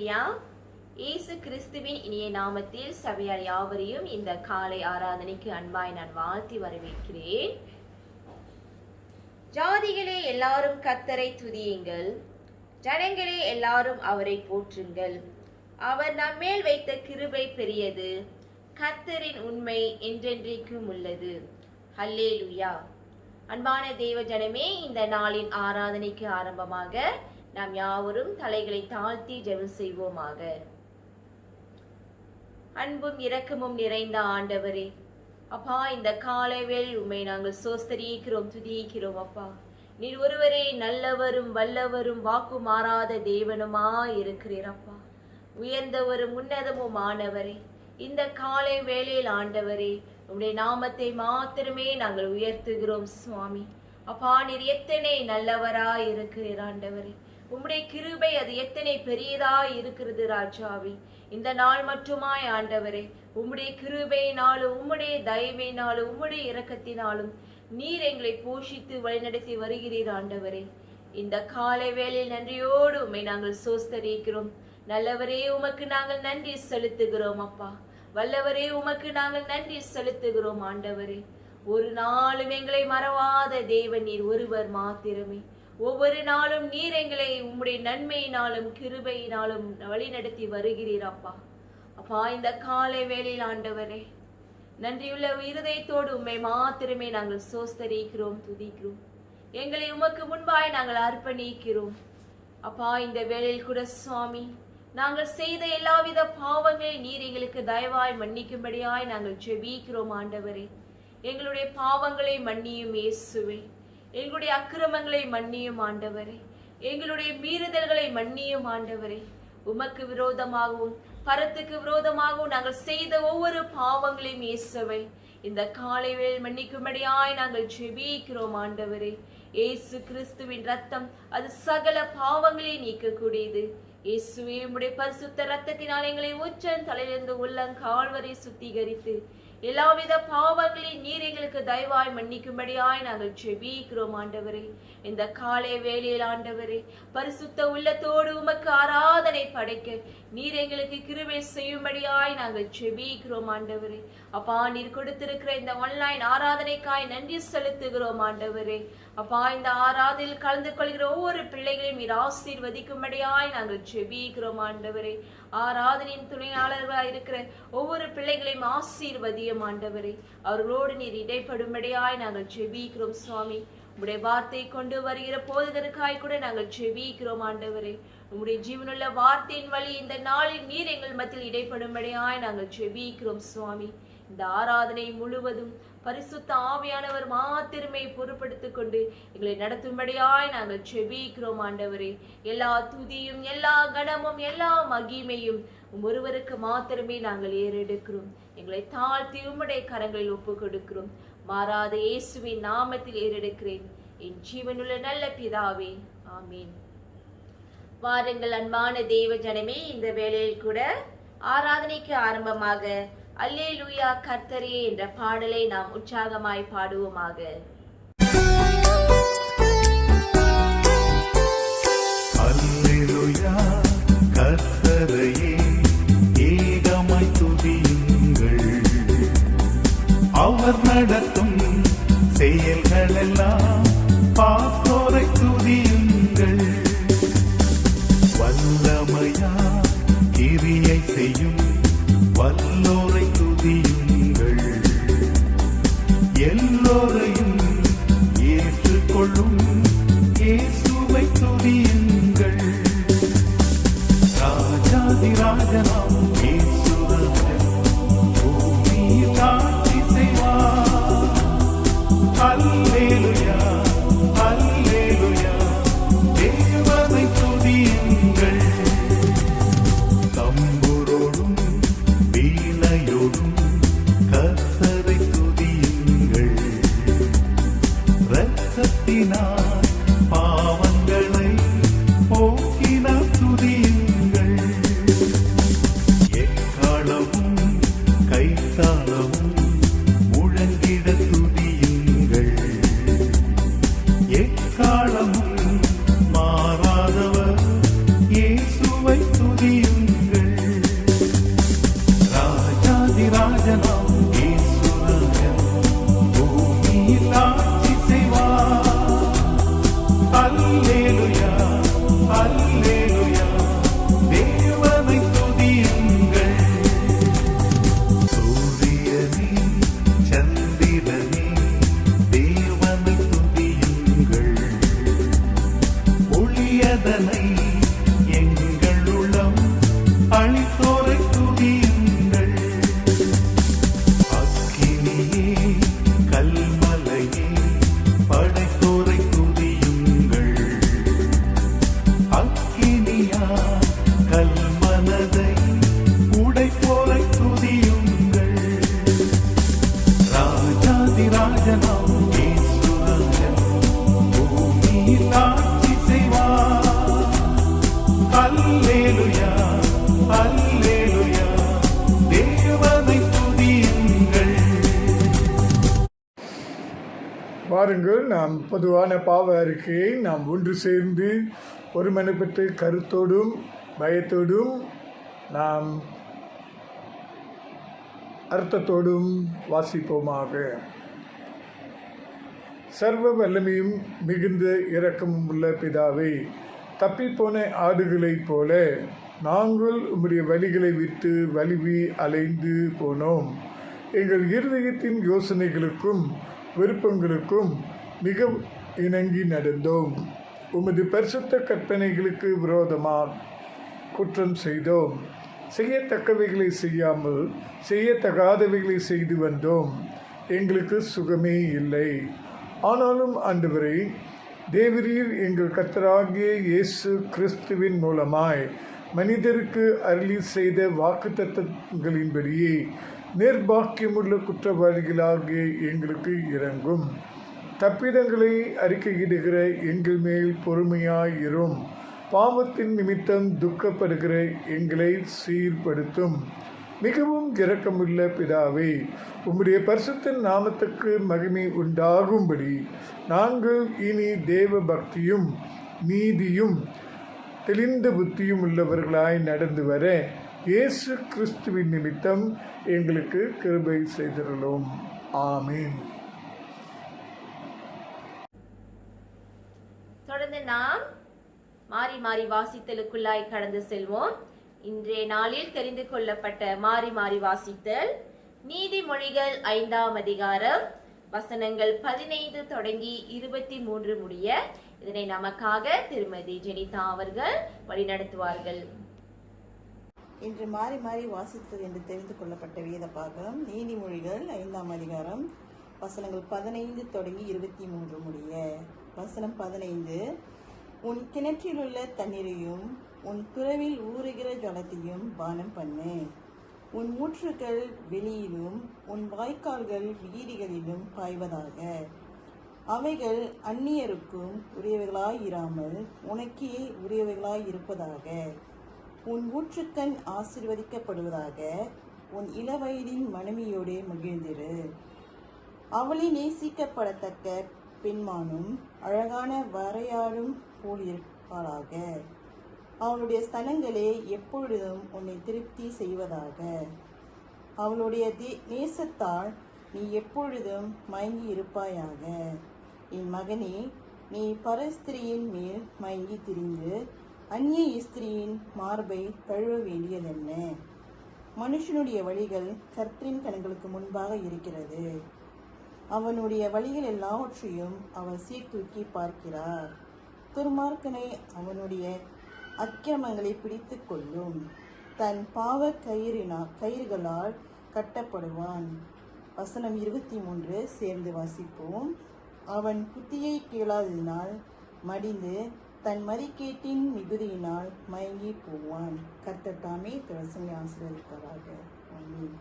அல்லேலூயா. இயேசு கிறிஸ்துவின் இனிய நாமத்தில் சபையார் யாவரையும் இந்த காலை ஆராதனைக்கு அன்பாய் நான் வாழ்த்தி வரவேற்கிறேன். ஜாதிகளே எல்லாரும் கர்த்தரை துதியுங்கள், ஜனங்களே எல்லாரும் அவரை போற்றுங்கள். அவர் நம்மேல் வைத்த கிருபை பெரியது, கர்த்தரின் உண்மை என்றென்றைக்கும் உள்ளது. அல்லேலூயா. அன்பான தேவ ஜனமே, இந்த நாளின் ஆராதனைக்கு ஆரம்பமாக நாம் யாவரும் தலைகளை தாழ்த்தி ஜெபம் செய்வோமாக. அன்பும் இரக்கமும் நிறைந்த ஆண்டவரே, அப்பா, இந்த காலை வேளை உம்மை நாங்கள் சோஸ்தரிக்கிறோம், துதிக்கிறோம். அப்பா, நீர் ஒருவரே நல்லவரும் வல்லவரும் வாக்கு மாறாத தேவனுமாய் இருக்கிறீர். அப்பா, உயர்ந்தவரும் உன்னதமும் ஆனவரே, இந்த காலை வேளையில் ஆண்டவரே உம்முடைய நாமத்தை மாத்திரமே நாங்கள் உயர்த்துகிறோம் சுவாமி. அப்பா, நீர் எத்தனை நல்லவராய் இருக்கிறீர் ஆண்டவரே. உம்முடைய கிருபை அது எத்தனை பெரியதாய் இருக்கிறது ராஜாவே. இந்த நாள் மட்டுமாய் ஆண்டவரே, உம்முடைய கிருபையினாலும் உம்முடைய தயவினாலும் உம்முடைய இரக்கத்தினாலும் நீர் எங்களை போஷித்து வழிநடத்தி வருகிறீர் ஆண்டவரே. இந்த காலை வேளையில் நன்றியோடு உம்மை நாங்கள் சோஸ்தரிக்கிறோம். நல்லவரே, உமக்கு நாங்கள் நன்றி செலுத்துகிறோம். அப்பா, வல்லவரே, உமக்கு நாங்கள் நன்றி செலுத்துகிறோம் ஆண்டவரே. ஒரு நாளும் எங்களை மறவாத தேவன் நீர் ஒருவர் மாத்திரமே. ஒவ்வொரு நாளும் நீர் எங்களை உம்முடைய நன்மையினாலும் கிருபையினாலும் வழிநடத்தி வருகிறீர் அப்பா. அப்பா, இந்த காலை வேளையில் ஆண்டவரே நன்றியுள்ள இருதயத்தோடு உம்மை மாத்திரமே நாங்கள் சோஸ்தரிக்கிறோம், துதிக்கிறோம். எங்களை உமக்கு முன்பாய் நாங்கள் அர்ப்பணிக்கிறோம். அப்பா, இந்த வேளையில் கூட சுவாமி, நாங்கள் செய்த எல்லாவித பாவங்களை நீர் எங்களுக்கு தயவாய் மன்னிக்கும்படியாய் நாங்கள் ஜெபிக்கிறோம் ஆண்டவரே. எங்களுடைய பாவங்களை மன்னியும் இயேசுவே. எங்களுடைய அக்கிரமங்களை மன்னியும் ஆண்டவரே. எங்களுடைய மீறுதல்களை மன்னியும் ஆண்டவரே. உமக்கு விரோதமாகவும் பரத்துக்கு விரோதமாகவும் நாங்கள் செய்த ஒவ்வொரு பாவங்களையும் இயேசுவை இந்த காலை வேளையில் மன்னிக்கும்படியாய் நாங்கள் ஜெபிக்கிறோம் ஆண்டவரே. இயேசு கிறிஸ்துவின் ரத்தம் அது சகல பாவங்களை நீக்கக்கூடியது. இயேசுவே, உம்முடைய பரிசுத்த ரத்தத்தினால் எங்களை உச்சன் தலையிலிருந்து உள்ளங்கால் வரை சுத்திகரித்து எல்லாவித பாவங்களையும் நீர் எங்களுக்கு தயவாய் மன்னிக்கும்படியாய் நாங்கள் ஜெபிக்கிறோம் ஆண்டவரே. இந்த காலை வேளையில் ஆண்டவரே, பரிசுத்த உள்ளத்தோடு உமக்கு ஆராதனை படைக்க நீர் எங்களுக்கு கிருபை செய்யும்படியாய் நாங்கள் ஜெபிக்கிறோம் ஆண்டவரே. அப்பா, நீர் கொடுத்திருக்கிற இந்த ஆன்லைன் ஆராதனைக்காய் நன்றி செலுத்துகிறோம் ஆண்டவரே. அப்பா, இந்த ஆராதனையில் கலந்து கொள்கிற ஒவ்வொரு பிள்ளைகளையும் நீர் ஆசீர்வதிக்கும்படியாய் நாங்கள் ஜெபிக்கிறோம் ஆண்டவரே. ஆராதனையின் துணையாளர்களாக இருக்கிற ஒவ்வொரு பிள்ளைகளையும் ஆசீர்வதியும் ஆண்டவரே. அவர்களோடு நீர் இடைப்படும்படியாய் நாங்கள் ஜெபிக்கிறோம் சுவாமி. உம்முடைய வார்த்தை கொண்டு வருகிற போதகருக்காய் கூட நாங்கள் ஜெபிக்கிறோம் ஆண்டவரே. உம்முடைய ஜீவனுள்ள வார்த்தையின் வழி இந்த நாளில் நீர் எங்கள் மத்தியில் இடைப்படும்படியாய் நாங்கள் ஜெபிக்கிறோம் சுவாமி. இந்த ஆராதனை முழுவதும் பரிசுத்த ஆவியானவர் மாத்திரமே பொறுப்படுத்திக் கொண்டு எங்களை நடத்தும்படியாய் நாங்கள் ஜெபிக்கிறோம் ஆண்டவரே. எல்லா துதியும் எல்லா கனமும் எல்லா மகிமையும் ஒருவருக்கு மாத்திரமே நாங்கள் ஏறெடுக்கிறோம். எங்களை தாழ்த்தி உம்முடைய கரங்களில் ஒப்பு கொடுக்கிறோம். மாறாத இயேசுவின் நாமத்தில் ஏறெடுக்கிறேன் என் ஜீவனுள்ள நல்ல பிதாவே, ஆமீன். வாருங்கள் அன்பான தேவ ஜனமே, இந்த வேளையில் கூட ஆராதனைக்கு ஆரம்பமாக அல்லேலூயா கர்த்தரே என்ற பாடலை நாம் உற்சாகமாய் பாடுவோமாக. அல்லேலூயா கர்த்தரையே ஏகமாய் துதியுங்கள். அவர் நடத்தும் செயல்களெல்லாம் பார்த்தோரை துதியுங்கள். வல்லமையா கிரியை செய்யும் வல்லோரை துதியுங்கள். எல்லோரையும் ஏற்றுக்கொள்ளும் இயேசுவை துதியுங்கள். ராஜாதி ராஜனாம் இயேசுராஜன் பூமியில் ஆட்சி செய்வார். அல்லேலூயா அல்லேலூயா, தேவனை துதியுங்கள். தம்புரோடும் வீணையோடும் கர்த்தரை துதியுங்கள். இரத்தத்தினால் பாவங்களை போக்கினார் துதியுங்கள். வாருங்கள், நாம் பொதுவான பாவ அறிக்கையை நாம் ஒன்று சேர்ந்து ஒருமனப்பட்டு கருத்தோடும் பயத்தோடும் நாம் அர்த்தத்தோடும் வாசிப்போமாக. சர்வ வல்லமையும் மிகுந்த இரக்கமும் உள்ள பிதாவே, தப்பிப்போன ஆடுகளைப் போல நாங்கள் உம்முடைய வழிகளை விட்டு வலிவி அலைந்து போனோம். எங்கள் இருதயத்தின் யோசனைகளுக்கும் விருப்பங்களுக்கும் மிக இணங்கி நடந்தோம். உமது பரிசுத்த கற்பனைகளுக்கு விரோதமாக குற்றம் செய்தோம். செய்யத்தக்கவைகளை செய்யாமல் செய்யத்தகாதவைகளை செய்து வந்தோம். எங்களுக்கு சுகமே இல்லை. ஆனாலும் ஆண்டவரே, தேவரீர் எங்கள் கர்த்தராகிய இயேசு கிறிஸ்துவின் மூலமாய் மனிதருக்கு அருளி செய்த வாக்குத்தத்தங்களின்படியே நிர்பாக்கியமுள்ள குற்றவாளிகளாகிய எங்களுக்கு இறங்கும். தப்பிதங்களை அறிக்கையிடுகிற எங்கள் மேல் பொறுமையாயிரும். பாவத்தின் நிமித்தம் துக்கப்படுகிற எங்களை சீர்படுத்தும். மிகவும் இரக்கமுள்ள பிதாவே, உம்முடைய பரிசுத்த நாமத்துக்கு மகிமை உண்டாகும்படி நாங்கள் இனி தேவ பக்தியும் நீதியும் தெளிந்த புத்தியும் உள்ளவர்களாய் நடந்து வர இயேசு கிறிஸ்துவின் நிமித்தம் எங்களுக்கு கிருபை செய்திருளோம். ஆமீன். தொடர்ந்து நாம் மாறி மாறி வாசித்தலுக்குள்ளாய் கடந்து செல்வோம். இன்றைய நாளில் தெரிந்து கொள்ளப்பட்ட மாறி மாறி வாசித்தல் நீதிமொழிகள் 5ஆம் அதிகாரம் வசனங்கள் 15 தொடங்கி 23 முடிய. இதனை நமக்காக திருமதி ஜெனிதா அவர்கள் வழிநடத்துவார்கள். இன்று மாறி மாறி வாசித்தது என்று தெரிந்து கொள்ளப்பட்ட வேத பாகம் நீதிமொழிகள் 5ஆம் அதிகாரம் வசனங்கள் 15 தொடங்கி 23 முடிய. வசனம் 15. உன் கிணற்றில் உள்ள தண்ணீரையும் உன் துறவில் ஊறுகிற ஜலத்தையும் பானம் பண்ணு. உன் ஊற்றுகள் வெளியிலும் உன் வாய்க்கால்கள் வீதிகளிலும் பாய்வதாக. அவைகள் அந்நியருக்கும் உரியவைகளாயிராமல் உனக்கே உரியவைகளாயிருப்பதாக. உன் ஊற்றுக்கண் ஆசீர்வதிக்கப்படுவதாக. உன் இளவயதின் மனைவியோடு மகிழ்ந்திரு. அவளை நேசிக்கப்படத்தக்க பெண்மானும் அழகான வரையாடும் போலிருப்பாளாக. அவளுடைய ஸ்தனங்களே எப்பொழுதும் உன்னை திருப்தி செய்வதாக. அவளுடைய நேசத்தால் நீ எப்பொழுதும் மயங்கி இருப்பாயாக. என் மகனே, நீ பரஸ்திரியின் மேல் மயங்கி திரிந்து அந்நிய ஸ்திரியின் மார்பை தழுவ வேண்டியதென்ன? மனுஷனுடைய வழிகள் கர்த்தரின் கண்களுக்கு முன்பாக இருக்கிறது. அவனுடைய வழிகள் எல்லாவற்றையும் அவர் சீர்தூக்கி பார்க்கிறார். துர்மார்க்கனை அவனுடைய அக்கிரமங்களை பிடித்து கொள்ளும். தன் பாவ கயிறுகளால் கட்டப்படுவான். வசனம் 23 சேர்ந்து வாசிப்போம். அவன் புத்தியை கேளாததினால் மடிந்து தன் மதிக்கேட்டின் மிகுதியினால் மயங்கி போவான். கர்த்தர் தாமே வசனங்களை ஆசீர்வதிப்பாராக. ஆமென்.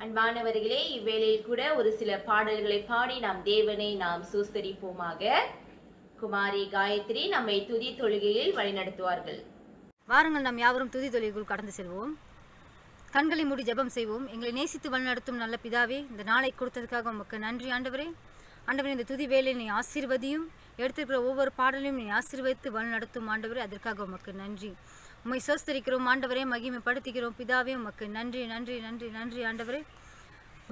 அன்பானவர்களே, இவ்வேளையில் கூட ஒரு சில பாடல்களை பாடி நாம் தேவனை நாம் சூஸ்தரிப்போமாக. குமாரி காயத்ரி நம்மை துதி தொழுகையில் வழிநடத்துவார்கள். வாருங்கள், நாம் யாவரும் துதி தொழுகைக்குள் கடந்து செல்வோம். கண்களை மூடி ஜெபம் செய்வோம். எங்களை நேசித்து வழிநடத்தும் நல்ல பிதாவே, இந்த நாளை கொடுத்ததுக்காக உமக்கு நன்றி ஆண்டவரே. ஆண்டவரே, இந்த துதி வேலையை நீ ஆசீர்வதியும், எடுத்திருக்கிற ஒவ்வொரு பாடலையும் நீ ஆசீர்வதித்து வழிநடத்தும் ஆண்டவரே. அதற்காக உமக்கு நன்றி. உம்மை சோஸ்தரிக்கிறோம் ஆண்டவரே, மகிமைப்படுத்துகிறோம் பிதாவே. உமக்கு நன்றி நன்றி நன்றி நன்றி ஆண்டவரே.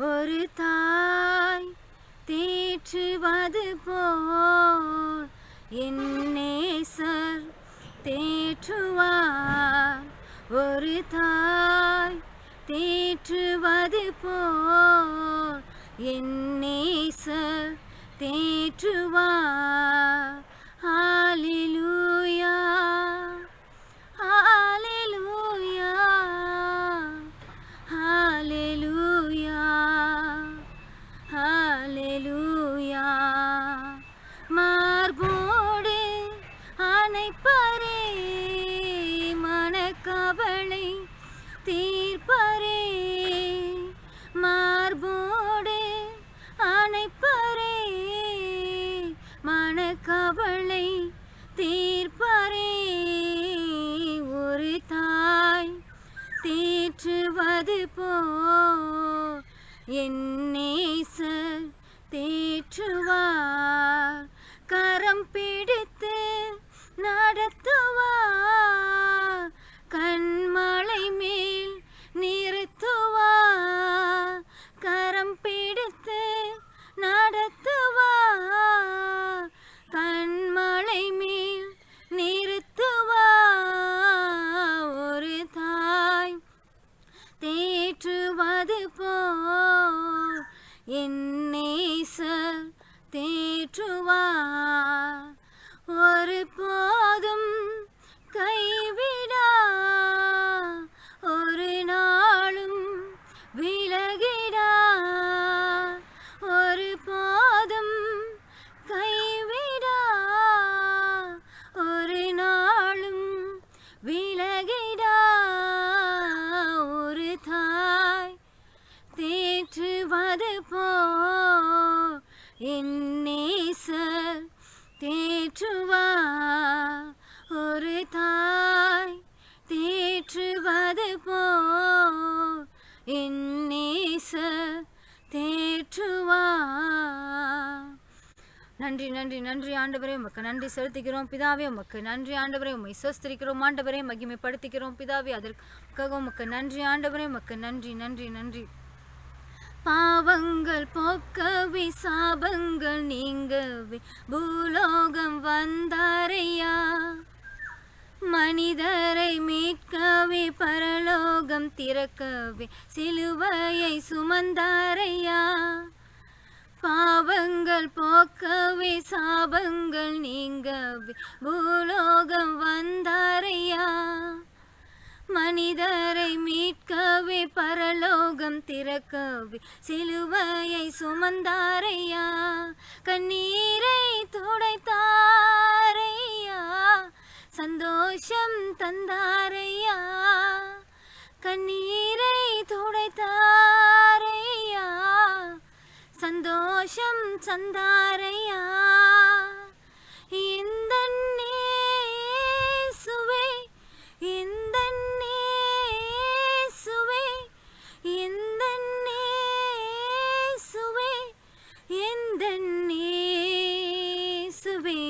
ஒரு தாய் தேற்றுவது போல் என் நேசர் தேற்றுவார். ஒரு தாய் தேற்றுவது போல் என் நேசர் தேற்றுவார். ஹல்லேலூயா ஹல்லேலூயா கவலை தீர்ப்பாரே. ஒரு தாய் தேற்றுவது போல் என் நேசர் தேற்றுவார். கரம் பிடித்து நடத்துவார், கண்மலை மேல் நிறுத்துவார். கரம் பிடித்து நடத்துவார், கண்மலை மேல் நிறுத்துவார். ஒரு தாய் தேற்றுவது போல் என் நேசர் தேற்றுவார். ஒரு போதும் கைவிடா, ஒரு நாளும் விலகிடா. ஒரு போதும் கைவிடா, ஒரு நாளும் விலகிடா. ஒரு தாய் தேற்றுவது போல் என் நேசர் தேற்றுவார். ஒரு தாய் தேற்றுவது போல் என் நேசர் தேற்றுவார். நன்றி நன்றி நன்றி ஆண்டவரே, உமக்கு நன்றி செலுத்துகிறோம் பிதாவே. உமக்கு நன்றி ஆண்டவரே, உம்மை சோஸ்திரிக்கிறோம் ஆண்டவரே, மகிமைப்படுத்துகிறோம் பிதாவே. அதற்காக உமக்கு நன்றி ஆண்டவரே, உமக்கு நன்றி நன்றி நன்றி. பாவங்கள் போக்கவே சாபங்கள் நீங்கவே பூலோகம் வந்தாரையா. மனிதரை மீட்கவே பரலோகம் திறக்கவே சிலுவையை சுமந்தாரையா. பாவங்கள் போக்கவே சாபங்கள் நீங்கவே பூலோகம் வந்தாரையா. மனிதரை மீட்கவே பரலோகம் திறக்கவே சிலுவையை சுமந்தாரையா. கண்ணீரை துடைத்தாரையா, சந்தோஷம் தந்தாரையா. கண்ணீரை துடைத்தாரையா, சந்தோஷம் தந்தாரையா. இந்த நேசுவே, இந்த நேசுவே, இந்த நேசுவே, இந்த நேசுவே.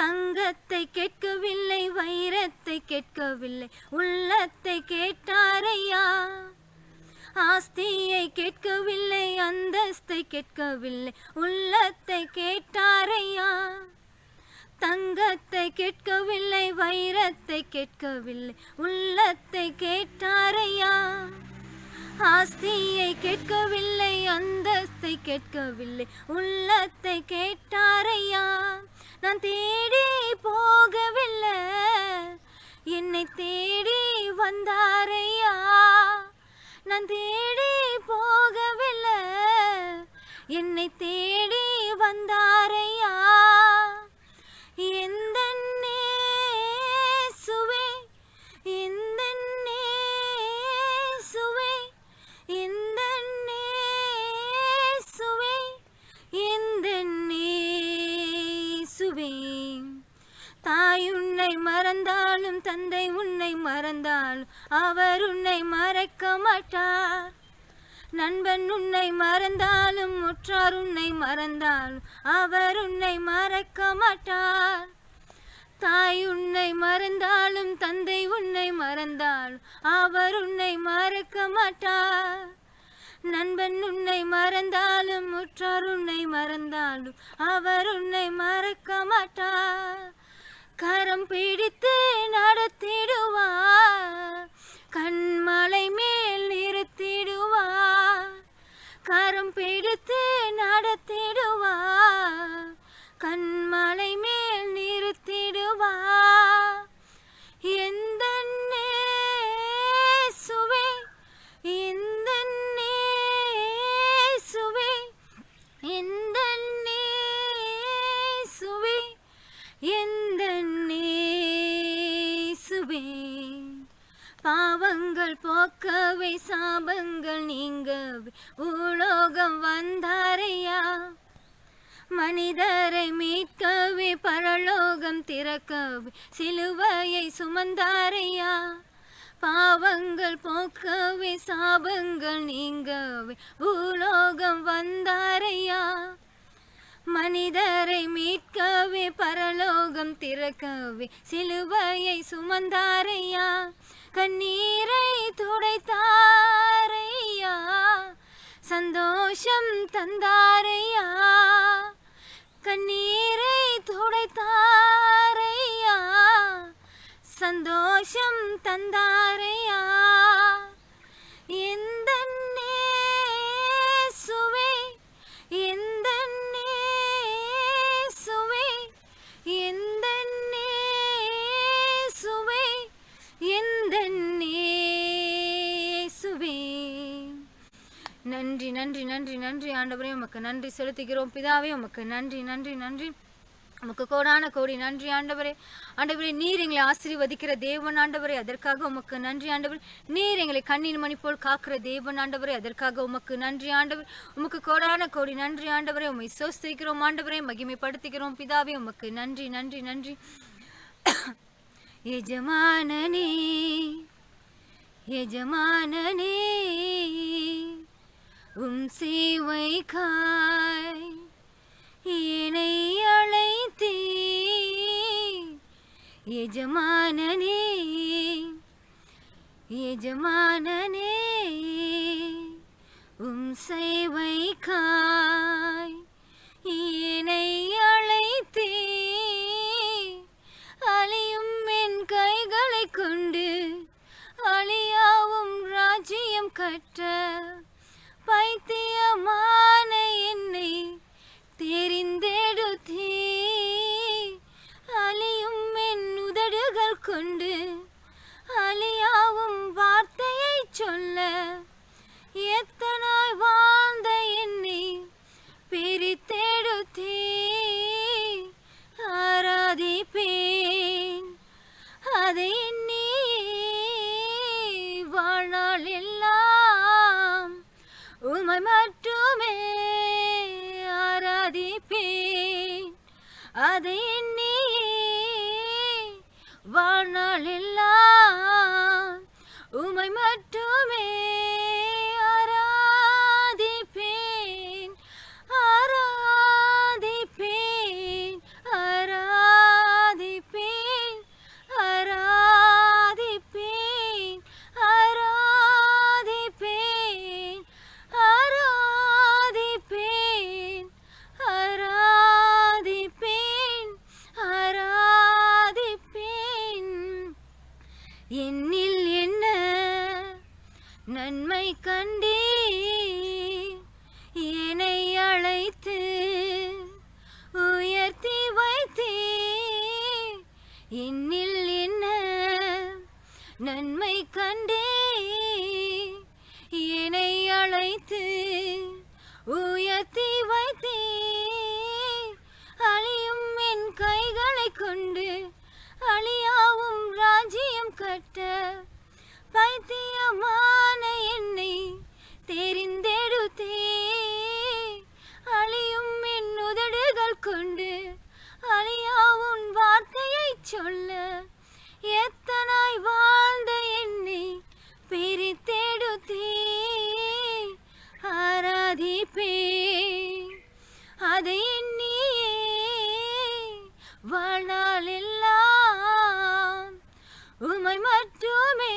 தங்கத்தை கேட்கவில்லை, வைரத்தை கேட்கவில்லை, உள்ளத்தை கேட்டாரையா. ஆஸ்தியை கேட்கவில்லை, அந்தஸ்தை கேட்கவில்லை, உள்ளத்தை கேட்டாரையா. தங்கத்தை கேட்கவில்லை, வைரத்தை கேட்கவில்லை, உள்ளத்தை கேட்டாரையா. ஆஸ்தியை கேட்கவில்லை, அந்தஸ்தை கேட்கவில்லை, உள்ளத்தை கேட்டாரையா. நான் தேடி போகவில்லை, என்னை தேடி வந்தாரையா. நான் தேடி போகவில்லை, என்னை தேடி வந்தாரையா. இந்த நேசுவே, இந்த நேசுவே, இந்த நேசுவே, இந்த நேசுவே. தாய் உன்னை மறந்தாலும் தந்தை உன்னை மறந்தாலும் அவர் உன்னை மறக்க மாட்டார். நண்பன் உன்னை மறந்தாலும் உற்றார் உன்னை மறந்தாலும் அவர் உன்னை மறக்க மாட்டார். தாய் உன்னை மறந்தாலும் தந்தை உன்னை மறந்தாலும் அவர் உன்னை மறக்க மாட்டார். நண்பன் உன்னை மறந்தாலும் உற்றார் உன்னை மறந்தாலும் அவர் உன்னை மறக்க மாட்டார். கரம் பிடித்து நடத்திடுவார், கண்மலை மேல் நிறுத்திடுவார். கரம் பிடித்து நடத்திடுவார், கண்மலை மேல் நிறுத்திடுவார். எந்த நேசுவே, இந்த நேசுவே, இந்த நேசுவே, இந்த நேசுவே. பாவங்கள் போக்கவே சாபங்கள் நீங்கவே பூலோகம் வந்தாரையா. மனிதரை மீட்கவே பரலோகம் திறக்கவே சிலுவையை சுமந்தாரையா. பாவங்கள் போக்கவே சாபங்கள் நீங்கவே பூலோகம் வந்தாரையா. மனிதரை மீட்கவே பரலோகம் திறக்கவே சிலுவையை சுமந்தாரையா. கண்ணீரை துடைத்தாரையா, சந்தோஷம் தந்தாரையா. கண்ணீரை துடைத்தாரையா, சந்தோஷம் தந்தாரையா. எந்த நேசுவே, எந்த நேசுவே, எந்த நேசுவே, எந்த நேசுவே. நன்றி நன்றி நன்றி நன்றி ஆண்டவரே, உமக்கு நன்றி செலுத்துகிறோம் பிதாவே. உமக்கு நன்றி நன்றி நன்றி, உமக்கு கோடான கோடி நன்றி ஆண்டவரே. ஆண்டவரே, நீர் எங்களை ஆசீர்வதிக்கிற தேவன் ஆண்டவரே, அதற்காக உமக்கு நன்றி ஆண்டவரே. நீர் எங்களை கண்ணின் மணி போல் காக்கிற தேவன் ஆண்டவரே, அதற்காக உமக்கு நன்றி ஆண்டவர். உமக்கு கோடான கோடி நன்றி ஆண்டவரே. உம்மை சோஸ்திரிக்கிறோம் ஆண்டவரே, மகிமைப்படுத்துகிறோம் பிதாவே. உமக்கு நன்றி நன்றி நன்றி. எஜமானனே எஜமானனே, சேவைக்காய் என்னை அழைத்தே. எஜமானனே எஜமானனே, சேவைக்காய் என்னை அழைத்தே. அழியும் என் கைகளை கொண்டு அழியாவும் ராஜ்யம் கற்ற பைத்தியமான என்னை தெரிந்தெடுத்தே. அழியும் என் உதடுகள் கொண்டு அழியாவும் வார்த்தையை சொல்ல எத்தனாய் வாழ்ந்த என்னை பிரித்தெடுத்தே. ஆராதிப்பேன் அதை எண்ணி வாழ்நாள் எல்லாம் உம்மை மட்டுமே ஆராதிப்பேன். அதை எண்ணி வாழ்நாள் எல்லாம் உம்மை மட்டுமே ஆராதிப்பேன். ஆராதிப்பேன் ஆராதிப்பேன் ஆராதிப்பேன் ஆராதிப்பேன் ஆராதிப்பேன் ஆராதிப்பேன் ஆராதிப்பேன். என்னில் என்ன நன்மை கண்டே என்னை அழைத்து உயர்த்தி வைத்தே. என்னில் என்ன நன்மை கண்டே என்னை அழைத்து உயர்த்தி வைத்தே. அழியும் என் கைகளை கொண்டு அழியாவும் ராஜ்யம் கட்ட பைத்தியமான என்னை தெரிந்தெடுத்தே. அழியும் என் உதடுகள் கொண்டு அழியாவும் வார்த்தையை சொல்ல எத்தனாய் வாழ்ந்த என்னை பிரித்தெடுத்தே. ஆராதிப்பேன் அதை எண்ணியே வாழ்நாள் எல்லாம் உம்மை மட்டுமே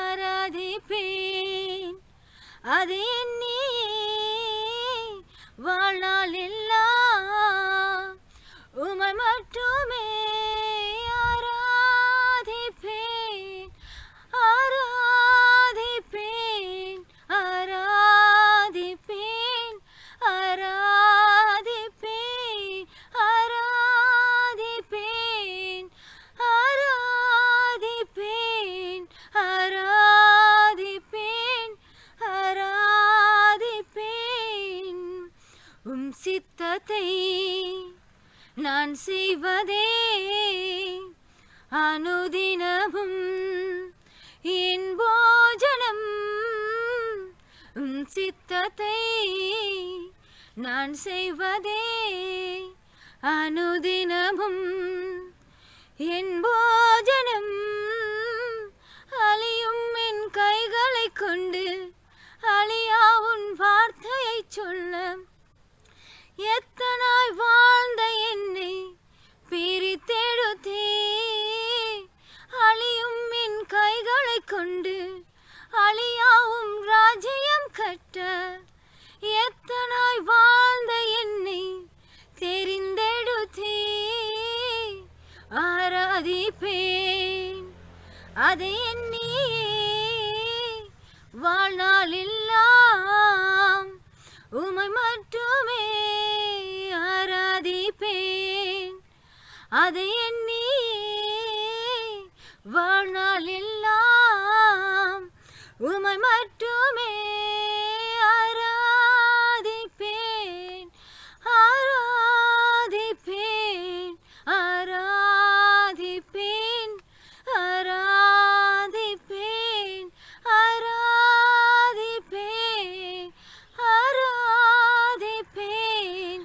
ஆராதிப்பேன். அதை எண்ணியே வாழ்நாள் எல்லாம் உம்மை மட்டுமே ஆராதிப்பேன். ஆராதிப்பேன் ஆராதிப்பேன் ஆராதிப்பேன் ஆராதிப்பேன் ஆராதிப்பேன் ஆராதிப்பேன் ஆராதிப்பேன். சித்தத்தை நான் செய்வதே அனுதினமும் என் போஜனம். சித்தத்தை நான் செய்வதே அனுதினமும் என் போஜனம், அழியும் என் கைகளை கொண்டு அழியா உன் வார்த்தையை சொல்ல. எத்தனாய் வாழ்ந்த என்னை பிரித்தெடுத்தே, அழியும் என் கைகளை கொண்டு அழியாவும் ராஜ்யம் கட்ட. எத்தனாய் வாழ்ந்த என்னை தெரிந்தெடுத்தே, ஆராதிப்பேன் அதை எண்ணியே. வாழ்நாளெல்லாம் உமை மட்டுமே ஆராதிப்பேன் அதை எண்ணியே. வாழ்நாளெல்லாம் உமை மட்டுமே ஆராதிப்பேன், ஆராதிப்பேன், ஆராதிப்பேன், ஆராதிப்பேன், ஆராதிப்பேன், ஆராதிப்பேன், ஆராதிப்பேன்,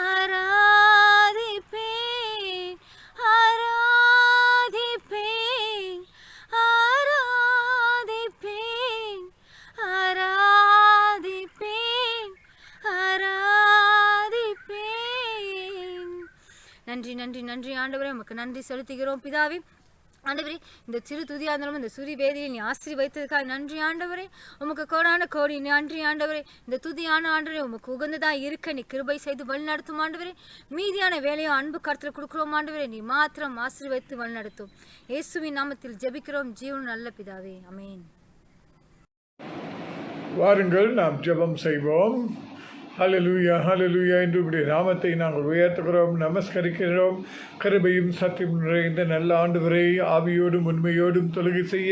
ஆராதிப்பேன், ஆராதிப்பேன், ஆராதிப்பேன், ஆராதிப்பேன், ஆராதிப்பேன். நன்றி நன்றி நன்றி ஆண்டவரே, உமக்கு நன்றி செலுத்துகிறோம் பிதாவே. ஆண்டவரே, இந்த சிறு துதியாக இருந்தாலும் இந்த சுரி வேதியை நீ ஆசீர்வதித்ததுக்காக நன்றி ஆண்டவரே. உமக்கு கோடான கோடி நன்றி ஆண்டவரே. இந்த துதியான ஆண்டவரே உமக்கு உகந்ததாக இருக்க நீ கிருபை செய்து வழிநடத்தும் ஆண்டவரே. மீதியான வேலையோ அன்பு கருத்தில் கொடுக்குறோம் ஆண்டவரே. நீ மாத்திரம் ஆசீர்வதித்து வழிநடத்தும். இயேசுவின் நாமத்தில் ஜெபிக்கிறோம் ஜீவன் நல்ல பிதாவே, ஆமென். வாருங்கள் நாம் ஜெபம் செய்வோம். ஹல்லேலூயா ஹல்லேலூயா என்று உம்முடைய நாமத்தை நாங்கள் உயர்த்துகிறோம், நமஸ்கரிக்கிறோம். கிருபையும் சத்தியம் நிறைந்த நல்ல ஆண்டவரை ஆவியோடும் உண்மையோடும் தொழுகை செய்ய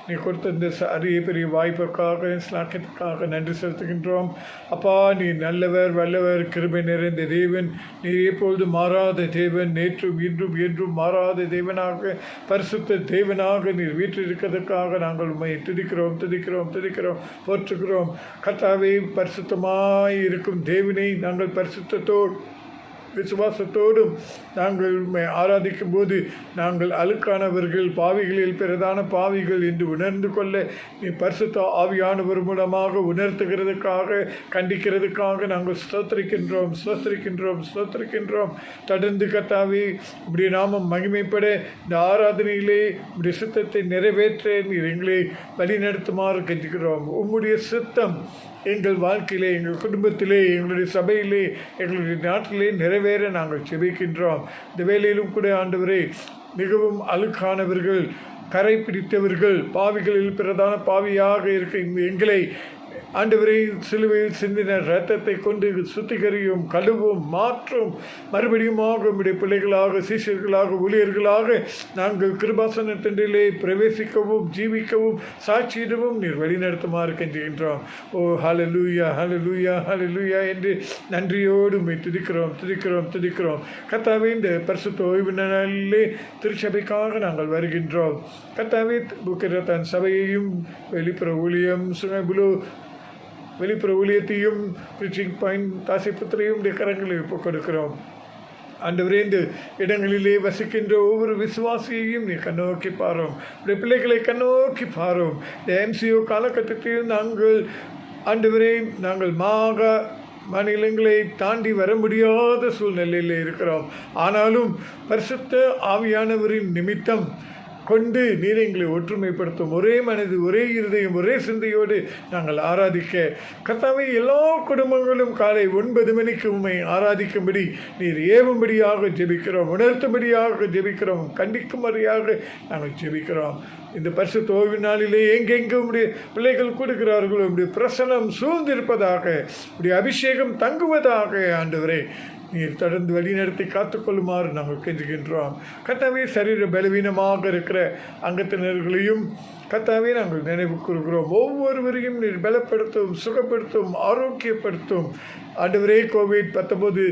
நீ கொடுத்த இந்த அரிய பெரிய வாய்ப்புக்காக ஸ்லாக்கியத்துக்காக நன்றி செலுத்துகின்றோம். அப்பா, நீ நல்லவர் வல்லவர் கிருபை நிறைந்த தேவன். நீ எப்பொழுது மாறாத தேவன், நேற்றும் இன்றும் என்றும் மாறாத தேவனாக பரிசுத்த தேவனாக நீர் வீற்றிருக்கிறதுக்காக நாங்கள் உம்மை துதிக்கிறோம் துதிக்கிறோம் துதிக்கிறோம் போற்றுகிறோம். கர்த்தாவே, பரிசுத்தமாய் இருக்கும் தேவனை நாங்கள் பரிசுத்தத்தோடு விசுவாசத்தோடும் நாங்கள் ஆராதிக்கும் போது நாங்கள் அழுக்கானவர்கள், பாவிகளில் பிரதான பாவிகள் என்று உணர்ந்து கொள்ள நீ பரிசுத்த ஆவியானவர் மூலமாக உணர்த்துகிறதுக்காக கண்டிக்கிறதுக்காக நாங்கள் ஸ்தோத்திரிக்கின்றோம் ஸ்தோத்திரிக்கின்றோம் ஸ்தோத்திரிக்கின்றோம். தொடர்ந்து கர்த்தாவே, இப்படி நாமம் மகிமைப்பட இந்த ஆராதனையிலே உம்முடைய சித்தத்தை நிறைவேற்ற நீர் எங்களை வழிநடத்துமாறு கெஞ்சுகிறோம். உம்முடைய சித்தம் எங்கள் வாழ்க்கையிலே, எங்கள் குடும்பத்திலே, எங்களுடைய சபையிலே, எங்களுடைய நாட்டிலே நிறைவேற நாங்கள் செபிக்கின்றோம். இந்த வேளையிலும் கூட ஆண்டவரே, மிகவும் அழுக்கானவர்கள், கரை பிடித்தவர்கள், பாவிகளில் பிரதான பாவியாக இருக்க எங்களை ஆண்டவரை சிலுவையில் சிந்தின இரத்தத்தை கொண்டு சுத்திகரியும், கழுவும், மாற்றும், மறுபடியுமாக உம்முடைய பிள்ளைகளாக, சீஷர்களாக, ஊழியர்களாக நாங்கள் கிருபாசனத்திலே பிரவேசிக்கவும், ஜீவிக்கவும், சாட்சியிடவும் நீர் வழிநடத்துமாறு கெஞ்சுகின்றோம். ஓ ஹல்லேலூயா ஹல்லேலூயா ஹல்லேலூயா என்று நன்றியோடு உம்மை துதிக்கிறோம் துதிக்கிறோம் துதிக்கிறோம். கர்த்தாவே, இந்த பரிசுத்த ஓய்வு நாளிலே திருச்சபைக்காக நாங்கள் வருகின்றோம். கர்த்தாவே, புக்கிரத்தான் சபையையும் வெளிப்புற ஊழியம் சுனபுலு வெளிப்புற ஊழியத்தையும் ப்ரீச்சிங் பாயிண்ட் தாசிபுத்திரையும் கரங்களை ஒப்புக் கொடுக்கிறோம். ஆண்டவரே, இந்த இடங்களிலே வசிக்கின்ற ஒவ்வொரு விசுவாசியையும் நீ கண்ணோக்கி பாரும், உடைய பிள்ளைகளை கண்ணோக்கி பாரும். இந்த MCO காலகட்டத்தில் நாங்கள் ஆண்டவரே, நாங்கள் மாநிலங்களை தாண்டி வர முடியாத சூழ்நிலையில் இருக்கிறோம். ஆனாலும் பரிசுத்த ஆவியானவரின் நிமித்தம் கொண்டு நீர் எங்களை ஒற்றுமைப்படுத்தும். ஒரே மனது, ஒரே இருதயம், ஒரே சிந்தையோடு நாங்கள் ஆராதிக்க கர்த்தாவே, எல்லா குடும்பங்களும் காலை 9 மணிக்கு உம்மை ஆராதிக்கும்படி நீர் ஏவும்படியாக ஜெபிக்கிறோம், உணர்த்தும்படியாக ஜெபிக்கிறோம், கண்டிக்கும்படியாக நாங்கள் ஜெபிக்கிறோம். இந்த பரிசுத்த ஓய்வு நாளிலே எங்கெங்கே உடைய பிள்ளைகள் கொடுக்கிறார்களோ உடைய பிரசனம் சூழ்ந்திருப்பதாக, உடைய அபிஷேகம் தங்குவதாக ஆண்டவரே நீர் தொடர்ந்து வழிநடத்தி காத்துக்கொள்ளுமாறு நாங்கள் கெஞ்சுகின்றோம். கர்த்தாவே, சரீர பலவீனமாக இருக்கிற அங்கத்தினர்களையும் கர்த்தாவே நாங்கள் நினைவு கூறுகிறோம். ஒவ்வொருவரையும் நீர் பலப்படுத்தும், சுகப்படுத்தும், ஆரோக்கியப்படுத்தும். ஆண்டவரே, COVID-19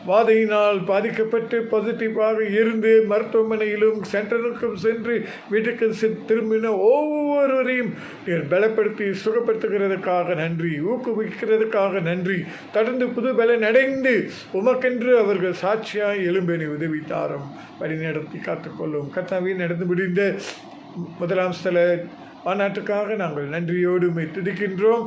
வாதையினால் பாதிக்கப்பட்டு பாசிட்டிவாக இருந்து மருத்துவமனையிலும் சென்டருக்கும் சென்று வீட்டுக்கு திரும்பின ஒவ்வொருவரையும் நீர் பலப்படுத்தி சுகப்படுத்துகிறதுக்காக நன்றி, ஊக்குவிக்கிறதுக்காக நன்றி. தொடர்ந்து புது பலன் அடைந்து உமக்கென்று அவர்கள் சாட்சியாய் எழும்பெனி உதவித்தாரும் வழிநடத்தி காத்துக்கொள்ளும். கர்த்தாவே, நடந்து முடிந்த முதலாம் ஸ்தல மாநாட்டுக்காக நாங்கள் நன்றியோடு துதிக்கின்றோம்.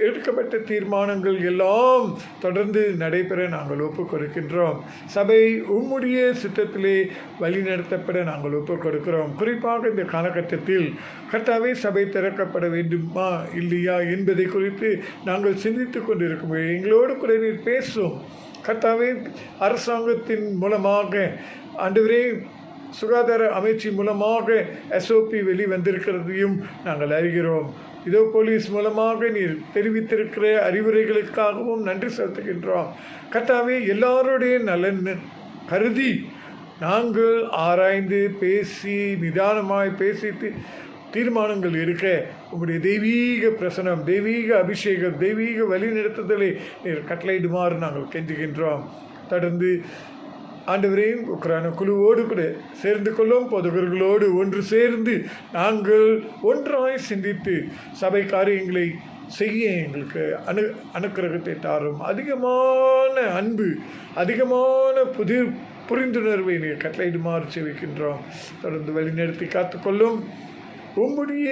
எடுக்கப்பட்ட தீர்மானங்கள் எல்லாம் தொடர்ந்து நடைபெற நாங்கள் ஒப்புக் கொடுக்கின்றோம். சபை உம்முடைய சித்தத்திலே வழிநடத்தப்பட நாங்கள் ஒப்புக் கொடுக்கிறோம். குறிப்பாக இந்த காலகட்டத்தில் கர்த்தாவே, சபை திறக்கப்பட வேண்டுமா இல்லையா என்பதை குறித்து நாங்கள் சிந்தித்து கொண்டிருக்கும் எங்களோடு கூட நீர் பேசும். கர்த்தாவே, அரசாங்கத்தின் மூலமாக ஆண்டவரே சுகாதார அமைச்சு மூலமாக SOP வெளிவந்திருக்கிறதையும் நாங்கள் அறிகிறோம். இதோ போலீஸ் மூலமாக நீர் தெரிவித்திருக்கிற அறிவுரைகளுக்காகவும் நன்றி செலுத்துகின்றோம். கர்த்தாவே, எல்லாருடைய நலன் கருதி நாங்கள் ஆராய்ந்து பேசி நிதானமாய் பேசி தீர்மானங்கள் எடுக்க உங்களுடைய தெய்வீக பிரசனம், தெய்வீக அபிஷேகம், தெய்வீக வழிநடத்துதலை நீர் கட்டளையிடுமாறு நாங்கள் கெஞ்சுகின்றோம். தொடர்ந்து ஆண்டவரே, உக்ரான குழுவோடு கூட சேர்ந்து கொள்ளும் பொதுகர்களோடு ஒன்று சேர்ந்து நாங்கள் ஒன்றாய் சிந்தித்து சபை காரியங்களை செய்ய எங்களுக்கு அனுக்கிரகத்தை தாரும். அதிகமான அன்பு, அதிகமான புரிந்துணர்வை நீர் கட்டளையிடுமாறு செவிக்கின்றோம். தொடர்ந்து வழிநடத்தி காத்துக்கொள்ளும். உம்முடைய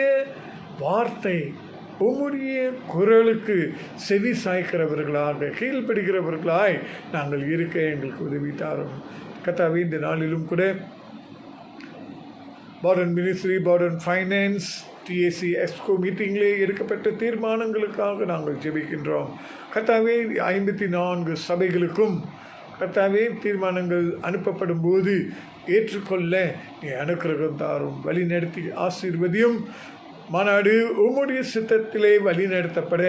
வார்த்தை, உம்முடைய குரலுக்கு செவி சாய்க்கிறவர்களாக, கீழ்ப்படுகிறவர்களாய் நாங்கள் இருக்க எங்களுக்கு உதவி தாரும். கர்த்தாவே, இந்த நாளிலும் கூட Baden ministry, Baden finance, TAC எக்ஸ்கோ மீட்டிங்கிலே எடுக்கப்பட்ட தீர்மானங்களுக்காக நாங்கள் ஜெபிக்கின்றோம். கர்த்தாவே, 54 சபைகளுக்கும் கர்த்தாவே தீர்மானங்கள் அனுப்பப்படும் போது ஏற்றுக்கொள்ள நீ அனுக்கிரகம் தாரும். வழிநடத்தி ஆசீர்வதியும். மாநாடு உம்முடைய சித்தத்திலே வழிநடத்தப்பட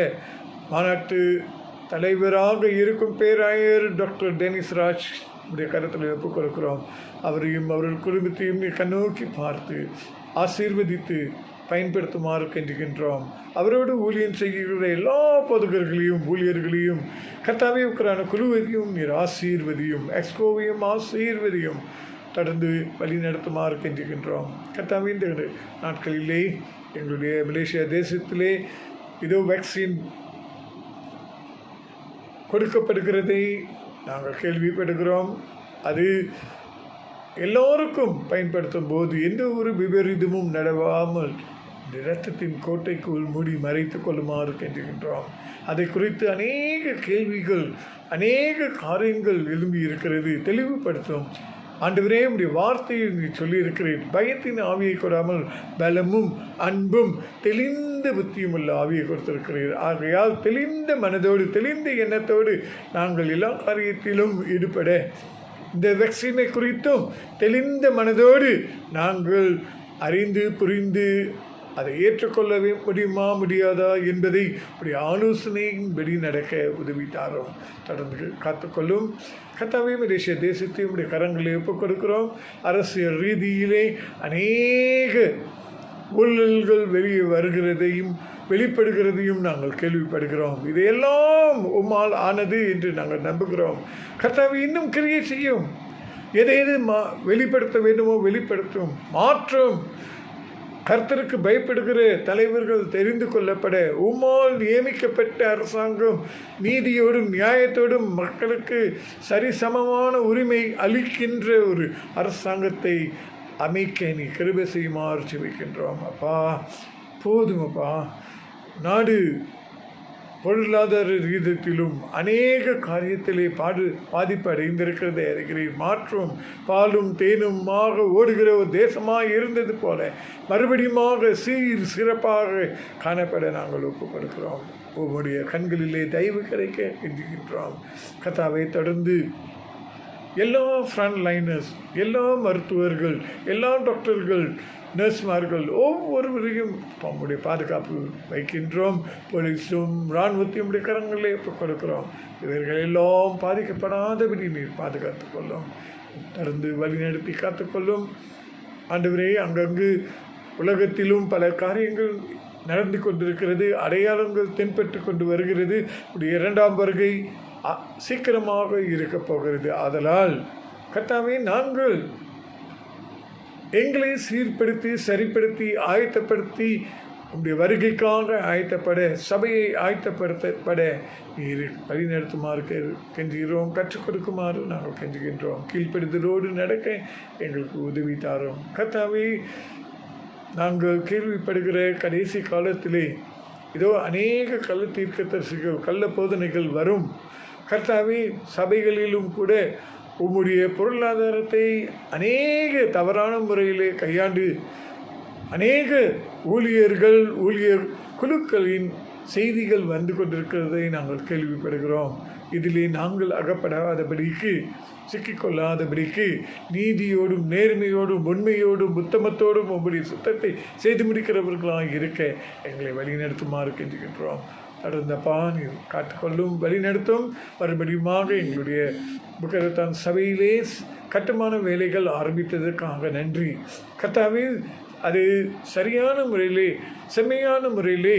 மாநாட்டு தலைவராக இருக்கும் பேராயர் டாக்டர் டெனிஸ் ராஜ் உடைய கருத்தில் ஒப்புக் கொடுக்கிறோம். அவரையும் அவர்கள் குடும்பத்தையும் கண்ணோக்கி பார்த்து ஆசீர்வதித்து பயன்படுத்துமாறு கெஞ்சுகின்றோம். அவரோடு ஊழியம் செய்கிற எல்லா பொதுகர்களையும் ஊழியர்களையும் கர்த்தாவே உக்ரான குழுவையும் நீர் ஆசீர்வதியும், எக்ஸ்கோவையும் ஆசீர்வதியும். தொடர்ந்து வழி நடத்துமாறு கெஞ்சுகின்றோம். கர்த்தாவே, இந்த நாட்களிலே எங்களுடைய மலேசியா தேசத்திலே இதோ வேக்சின் கொடுக்கப்படுகிறதை நாங்கள் கேள்விப்படுகிறோம். அது எல்லோருக்கும் பயன்படுத்தும் போது எந்த ஒரு விபரீதமும் நடவாமல் இந்த இரத்தத்தின் கோட்டைக்குள் மூடி மறைத்து கொள்ளுமாறு கெஞ்சுகின்றோம். அதை குறித்து அநேக கேள்விகள், அநேக காரியங்கள் எழும்பி இருக்கிறது. தெளிவுபடுத்தும் ஆண்டவரே, உடைய வார்த்தையை நீ சொல்லியிருக்கிறேன். பயத்தின் ஆவியை கொடாமல் பலமும் அன்பும் தெளிந்த புத்தியும் உள்ள ஆவியை கொடுத்திருக்கிறீர். ஆகையால் தெளிந்த மனதோடு, தெளிந்த எண்ணத்தோடு நாங்கள் எல்லா காரியத்திலும் ஈடுபட இந்த வேக்சினை குறித்தும் தெளிந்த மனதோடு நாங்கள் அறிந்து புரிந்து அதை ஏற்றுக்கொள்ள முடியுமா முடியாதா என்பதை உடைய ஆலோசனையின்படி நடக்க உதவித்தாரோம். தொடர்ந்து காத்துக்கொள்ளும். கர்த்தாவே, மலேசிய தேசத்தையும் உடைய கரங்களை ஒப்புக் கொடுக்கிறோம். அரசியல் ரீதியிலே அநேக ஊழல்கள் வெளியே வருகிறதையும் வெளிப்படுகிறதையும் நாங்கள் கேள்விப்படுகிறோம். இதையெல்லாம் உம்மால் ஆனது என்று நாங்கள் நம்புகிறோம். கர்த்தாவே, இன்னும் கிரியை செய்யும். எதை வெளிப்படுத்த வேண்டுமோ வெளிப்படுத்தும், மாற்றும். கர்த்தருக்கு பயப்படுகிற தலைவர்கள் தெரிந்து கொள்ளப்பட உம்மால் நியமிக்கப்பட்ட அரசாங்கம் நீதியோடும் நியாயத்தோடும் மக்களுக்கு சரிசமமான உரிமை அளிக்கின்ற ஒரு அரசாங்கத்தை அமைக்க நீ கிருபை செய்யுமாறு ஜெபிக்கின்றோம். அப்பா, போதும் அப்பா. நாடு பொருளாதார ரீதியிலும் அநேக காரியத்திலே பாதிப்பு அடைந்திருக்கிறதை அறிகிறீர். மாற்றும். பாலும் தேனுமாக ஓடுகிற ஒரு தேசமாக இருந்தது போல மறுபடியுமாக சிறப்பாக காணப்பட நாங்கள் ஒப்புக் கொடுக்கிறோம். உங்களுடைய கண்களிலே தயவு கிடைக்க எஞ்சுகின்றோம். கர்த்தாவை, தொடர்ந்து எல்லா ஃப்ரண்ட் லைனர்ஸ், எல்லா மருத்துவர்கள், எல்லா டாக்டர்கள், நர்ஸ்மார்கள் ஒவ்வொருவரையும் நம்முடைய பாதுகாப்பு வைக்கின்றோம். போலீஸும் இராணுவத்தையும் உடைய கரங்களே கொடுக்கிறோம். இவர்கள் எல்லாம் பாதிக்கப்படாதபடி நீர் பாதுகாத்துக் கொள்ளும். தொடர்ந்து வழிநடத்தி காத்துக்கொள்ளும். ஆண்டவரே, அங்கங்கு உலகத்திலும் பல காரியங்கள் நடந்து கொண்டிருக்கிறது. அடையாளங்கள் தென்பட்டு கொண்டு வருகிறது. உடைய 2ஆம் வருகை சீக்கிரமாக இருக்க போகிறது. ஆதலால் கர்த்தாவே, நாங்கள் எங்களை சீர்படுத்தி சரிப்படுத்தி ஆயத்தப்படுத்தி உங்களுடைய வருகைக்காக ஆயத்தப்பட, சபையை ஆயத்தப்படுத்தப்பட நீர் வழிநடத்துமாறு கெஞ்சுகிறோம். கற்றுக் கொடுக்குமாறு நாங்கள் கெஞ்சுகின்றோம். கீழ்ப்படுதலோடு நடக்க எங்களுக்கு உதவி தாரோம். கர்த்தாவே, நாங்கள் கேள்விப்படுகிற கடைசி காலத்திலே இதோ அநேக கள்ள தீர்க்கதரிசிகள், கள்ள போதனைகள் வரும். கர்த்தாவே, சபைகளிலும் கூட உம்முடைய பொருளாதாரத்தை அநேக தவறான முறையிலே கையாண்டு அநேக ஊழியர் குழுக்களின் செய்திகள் வந்து கொண்டிருக்கிறதை நாங்கள் கேள்விப்படுகிறோம். இதிலே நாங்கள் அகப்படாதபடிக்கு, சிக்கிக்கொள்ளாதபடிக்கு நீதியோடும் நேர்மையோடும் உண்மையோடும் உத்தமத்தோடும் உங்களுடைய சுத்தத்தை செய்து முடிக்கிறவர்களாக இருக்க எங்களை வழிநடத்துமாறு கெஞ்சுகின்றோம். தொடர்ந்தப்பா நீர் காத்துக்கொள்ளும், வழிநடத்தும். மறுபடியுமாக எங்களுடைய புகரத்தான் சபையிலே கட்டுமான வேலைகள் ஆரம்பித்ததற்காக நன்றி. கர்த்தாவே, அது சரியான முறையிலே, செம்மையான முறையிலே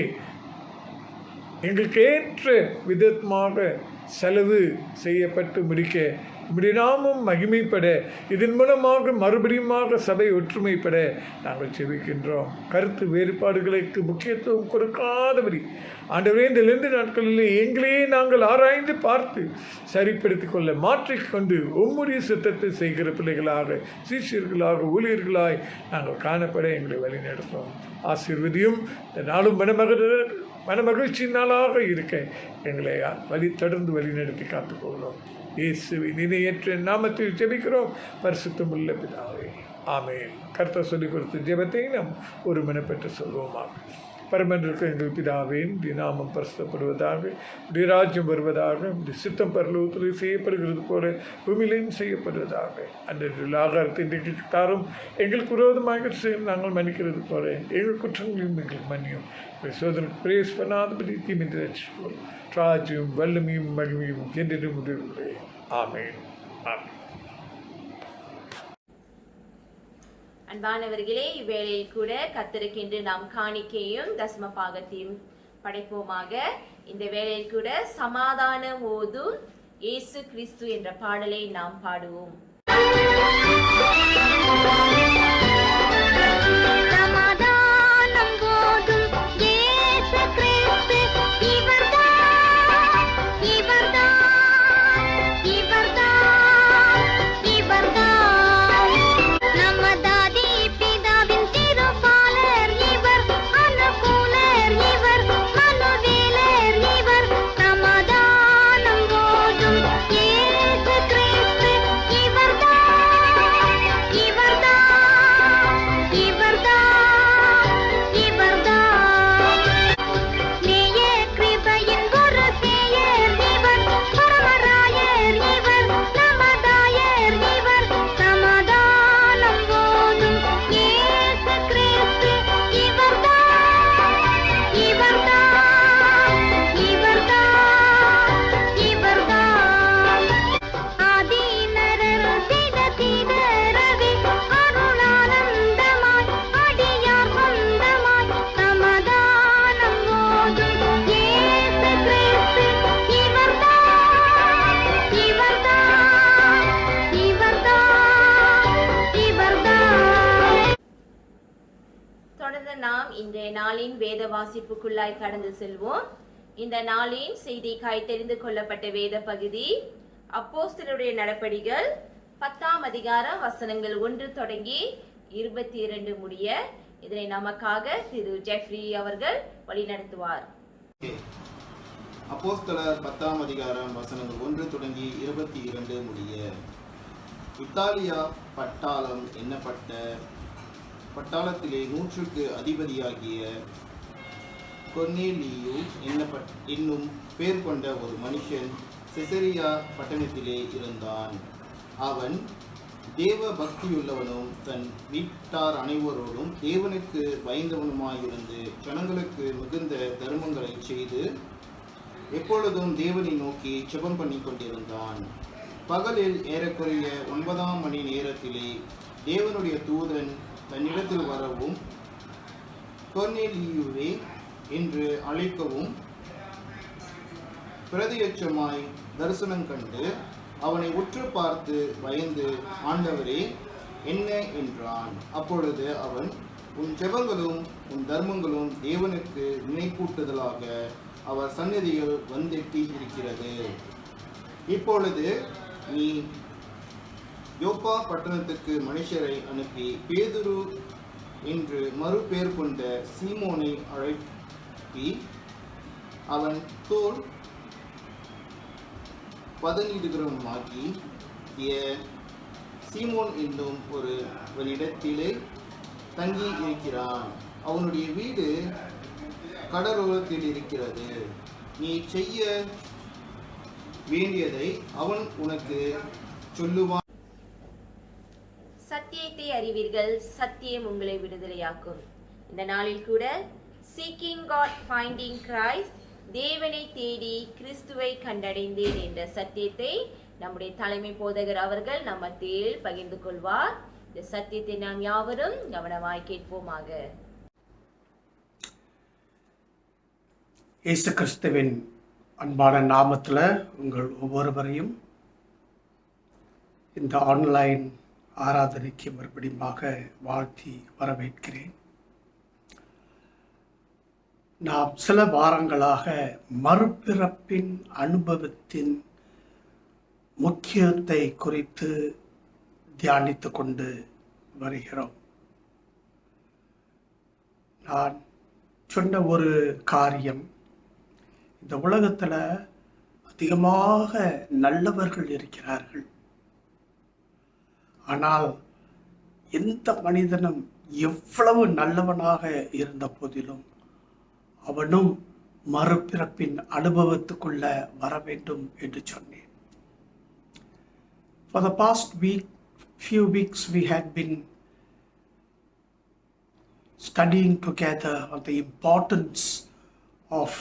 எங்களுக்கு ஏற்ற விதமாக செலவு செய்யப்பட்டு முடிக்க இப்படி நாமும் மகிமைப்பட, இதன் மூலமாக மறுபடியுமாக சபை ஒற்றுமைப்பட நாங்கள் செபிக்கின்றோம். கருத்து வேறுபாடுகளுக்கு முக்கியத்துவம் கொடுக்காதபடி ஆண்டவரே, இந்த 2 நாட்களிலே எங்களையே நாங்கள் ஆராய்ந்து பார்த்து சரிப்படுத்திக் கொள்ள, மாற்றிக்கொண்டு உம்முடைய சித்தத்தை செய்கிற பிள்ளைகளாக, சீஷர்களாக, ஊழியர்களாய் நாங்கள் காணப்பட எங்களை வழிநடத்தும். ஆசீர்வதியும். இந்த நாளும் மனமகிழ்ச்சி நாளாக இருக்க எங்களை தொடர்ந்து வழிநடத்தி காத்துக்கொள்கிறோம். இயேசுவின் இணையற்ற நாமத்தில் ஜெபிக்கிறோம் பரிசுத்தமுள்ள பிதாவே, ஆமென். கர்த்தர் சொல்லிக் கொடுத்த ஜெபத்தை நாம் ஒருமனப்பட்டு சொல்வோமாக. பரமன்றிருக்க எங்கள் பிதாவே, உடைய நாமம் பரிசுத்தப்படுவதாக, உடைய ராஜ்யம் வருவதாக, உடைய சித்தம் பரலோகத்தில் செய்யப்படுகிறது போல பூமியிலையும் செய்யப்படுவதாக. அன்றைய ஆகாரத்தை இன்றைக்கு தாரும். எங்களுக்கு விரோதமாக நாங்கள் மன்னிக்கிறது போல எங்கள் குற்றங்களையும் எங்களுக்கு மன்னியும். சோதனைக்கு பிரேஸ் பண்ணாதபடி தீமின்றி ரட்சிப்போம். ராஜ்யம் வல்லமையும் மகிமையும் என்றும் முடிவுகளே. ஆமென். ஆமென். அன்பானவர்களே, இவ்வேளையில் கூட கர்த்தருக்கென்று நாம் காணிக்கையும் தசம பாகத்தையும் படைப்போமாக. இந்த வேளையில் கூட சமாதானம் ஓதும் இயேசு கிறிஸ்து என்ற பாடலை நாம் பாடுவோம். நாம் இன்றைய நாளின் வேத வாசிப்புக்குள்ளாய் கடந்து செல்வோம். இந்த நாளின் செய்திக்காய் தெரிந்து கொள்ளப்பட்ட வேத பகுதி அப்போஸ்தலருடைய நடபடிகள் 10ஆம் அதிகாரம் வசனங்கள் 1 தொடங்கி 22 முடிய. இதனை நமக்காக திரு ஜெஃப்ரி அவர்கள் வழிநடத்துவார். அப்போஸ்தலர் 10ஆம் அதிகாரம் வசனங்கள் 1 தொடங்கி 22 முடிய. இத்தாலியா பட்டாளம் எண்ணப்பட்ட பட்டாளத்திலே 100க்கு அதிபதியாகிய கொர்நேலியு என்னும் பேர் கொண்ட ஒரு மனுஷன் செசரியா பட்டணத்திலே இருந்தான். அவன் தேவ பக்தியுள்ளவனும் தன் வீட்டார் அனைவரோடும் தேவனுக்கு பயந்தவனுமாயிருந்து ஜனங்களுக்கு மிகுந்த தர்மங்களை செய்து எப்பொழுதும் தேவனை நோக்கி ஜெபம் பண்ணி கொண்டிருந்தான். பகலில் ஏறக்குறைய 9ஆம் மணி நேரத்திலே தேவனுடைய தூதன் தன்னிடத்தில் வரவும் கொர்நேலியுவே என்று அழைக்கவும் பிரதியட்சமாய் தரிசனம் கண்டு அவனை உற்று பார்த்து பயந்து, ஆண்டவரே, என்ன என்றான். அப்பொழுது அவன், உன் ஜெபங்களும் உன் தர்மங்களும் தேவனுக்கு நினைப்பூட்டுதலாக அவர் சந்நிதியில் வந்தெட்டி இருக்கிறது. இப்பொழுது நீ யோப்பா பட்டணத்துக்கு மனுஷரை அனுப்பி பேதுரு என்று மறுபெயர் கொண்ட சீமோனை அழைப்பி அவன் தோல் பதனிடுகிறவனுமாகி சீமோன் என்னும் ஒருவனிடத்திலே தங்கி இருக்கிறான். அவனுடைய வீடு கடலோரத்தில் இருக்கிறது. நீ செய்ய வேண்டியதை அவன் உனக்கு சொல்லுவான். சத்தியத்தை அறிவீர்கள், சத்தியம் உங்களை விடுதலையாக்கும். இந்த நாளில் கூட சீக்கிங் காட், ஃபைண்டிங் கிரைஸ்ட், தேவனை தேடி கிறிஸ்துவை கண்டடைந்தேன் என்ற சத்தியத்தை நம்முடைய தலைமை போதகர் அவர்கள் நம்ம மத்தியில் பகிர்ந்து கொள்வார். இந்த சத்தியத்தை நாம் யாவரும் கவனமாய் கேட்போமாக. இயேசு கிறிஸ்துவின் அன்பான நாமத்தில் உங்கள் ஒவ்வொருவரையும் இந்த ஆன்லைன் ஆராதனைக்கு மறுபடியுமாக வாழ்த்தி வரவேற்கிறேன். நாம் சில வாரங்களாக மறுபிறப்பின் அனுபவத்தின் முக்கியத்தை குறித்து தியானித்து கொண்டு வருகிறோம். நான் சொன்ன ஒரு காரியம், இந்த உலகத்தில் அதிகமாக நல்லவர்கள் இருக்கிறார்கள். ஆனால் எந்த மனிதனும் எவ்வளவு நல்லவனாக இருந்த போதிலும் அவனும் மறுபிறப்பின் அனுபவத்துக்குள்ள வர வேண்டும் என்று சொன்னேன். For the past few weeks we had been studying together on the importance of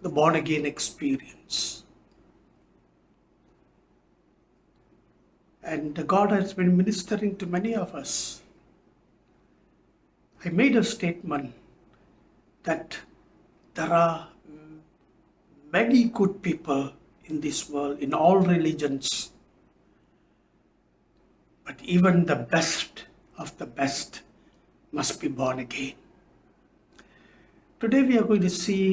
the born again experience. And God has been ministering to many of us. I made a statement that there are many good people in this world, in all religions, but even the best of the best must be born again. Today we are going to see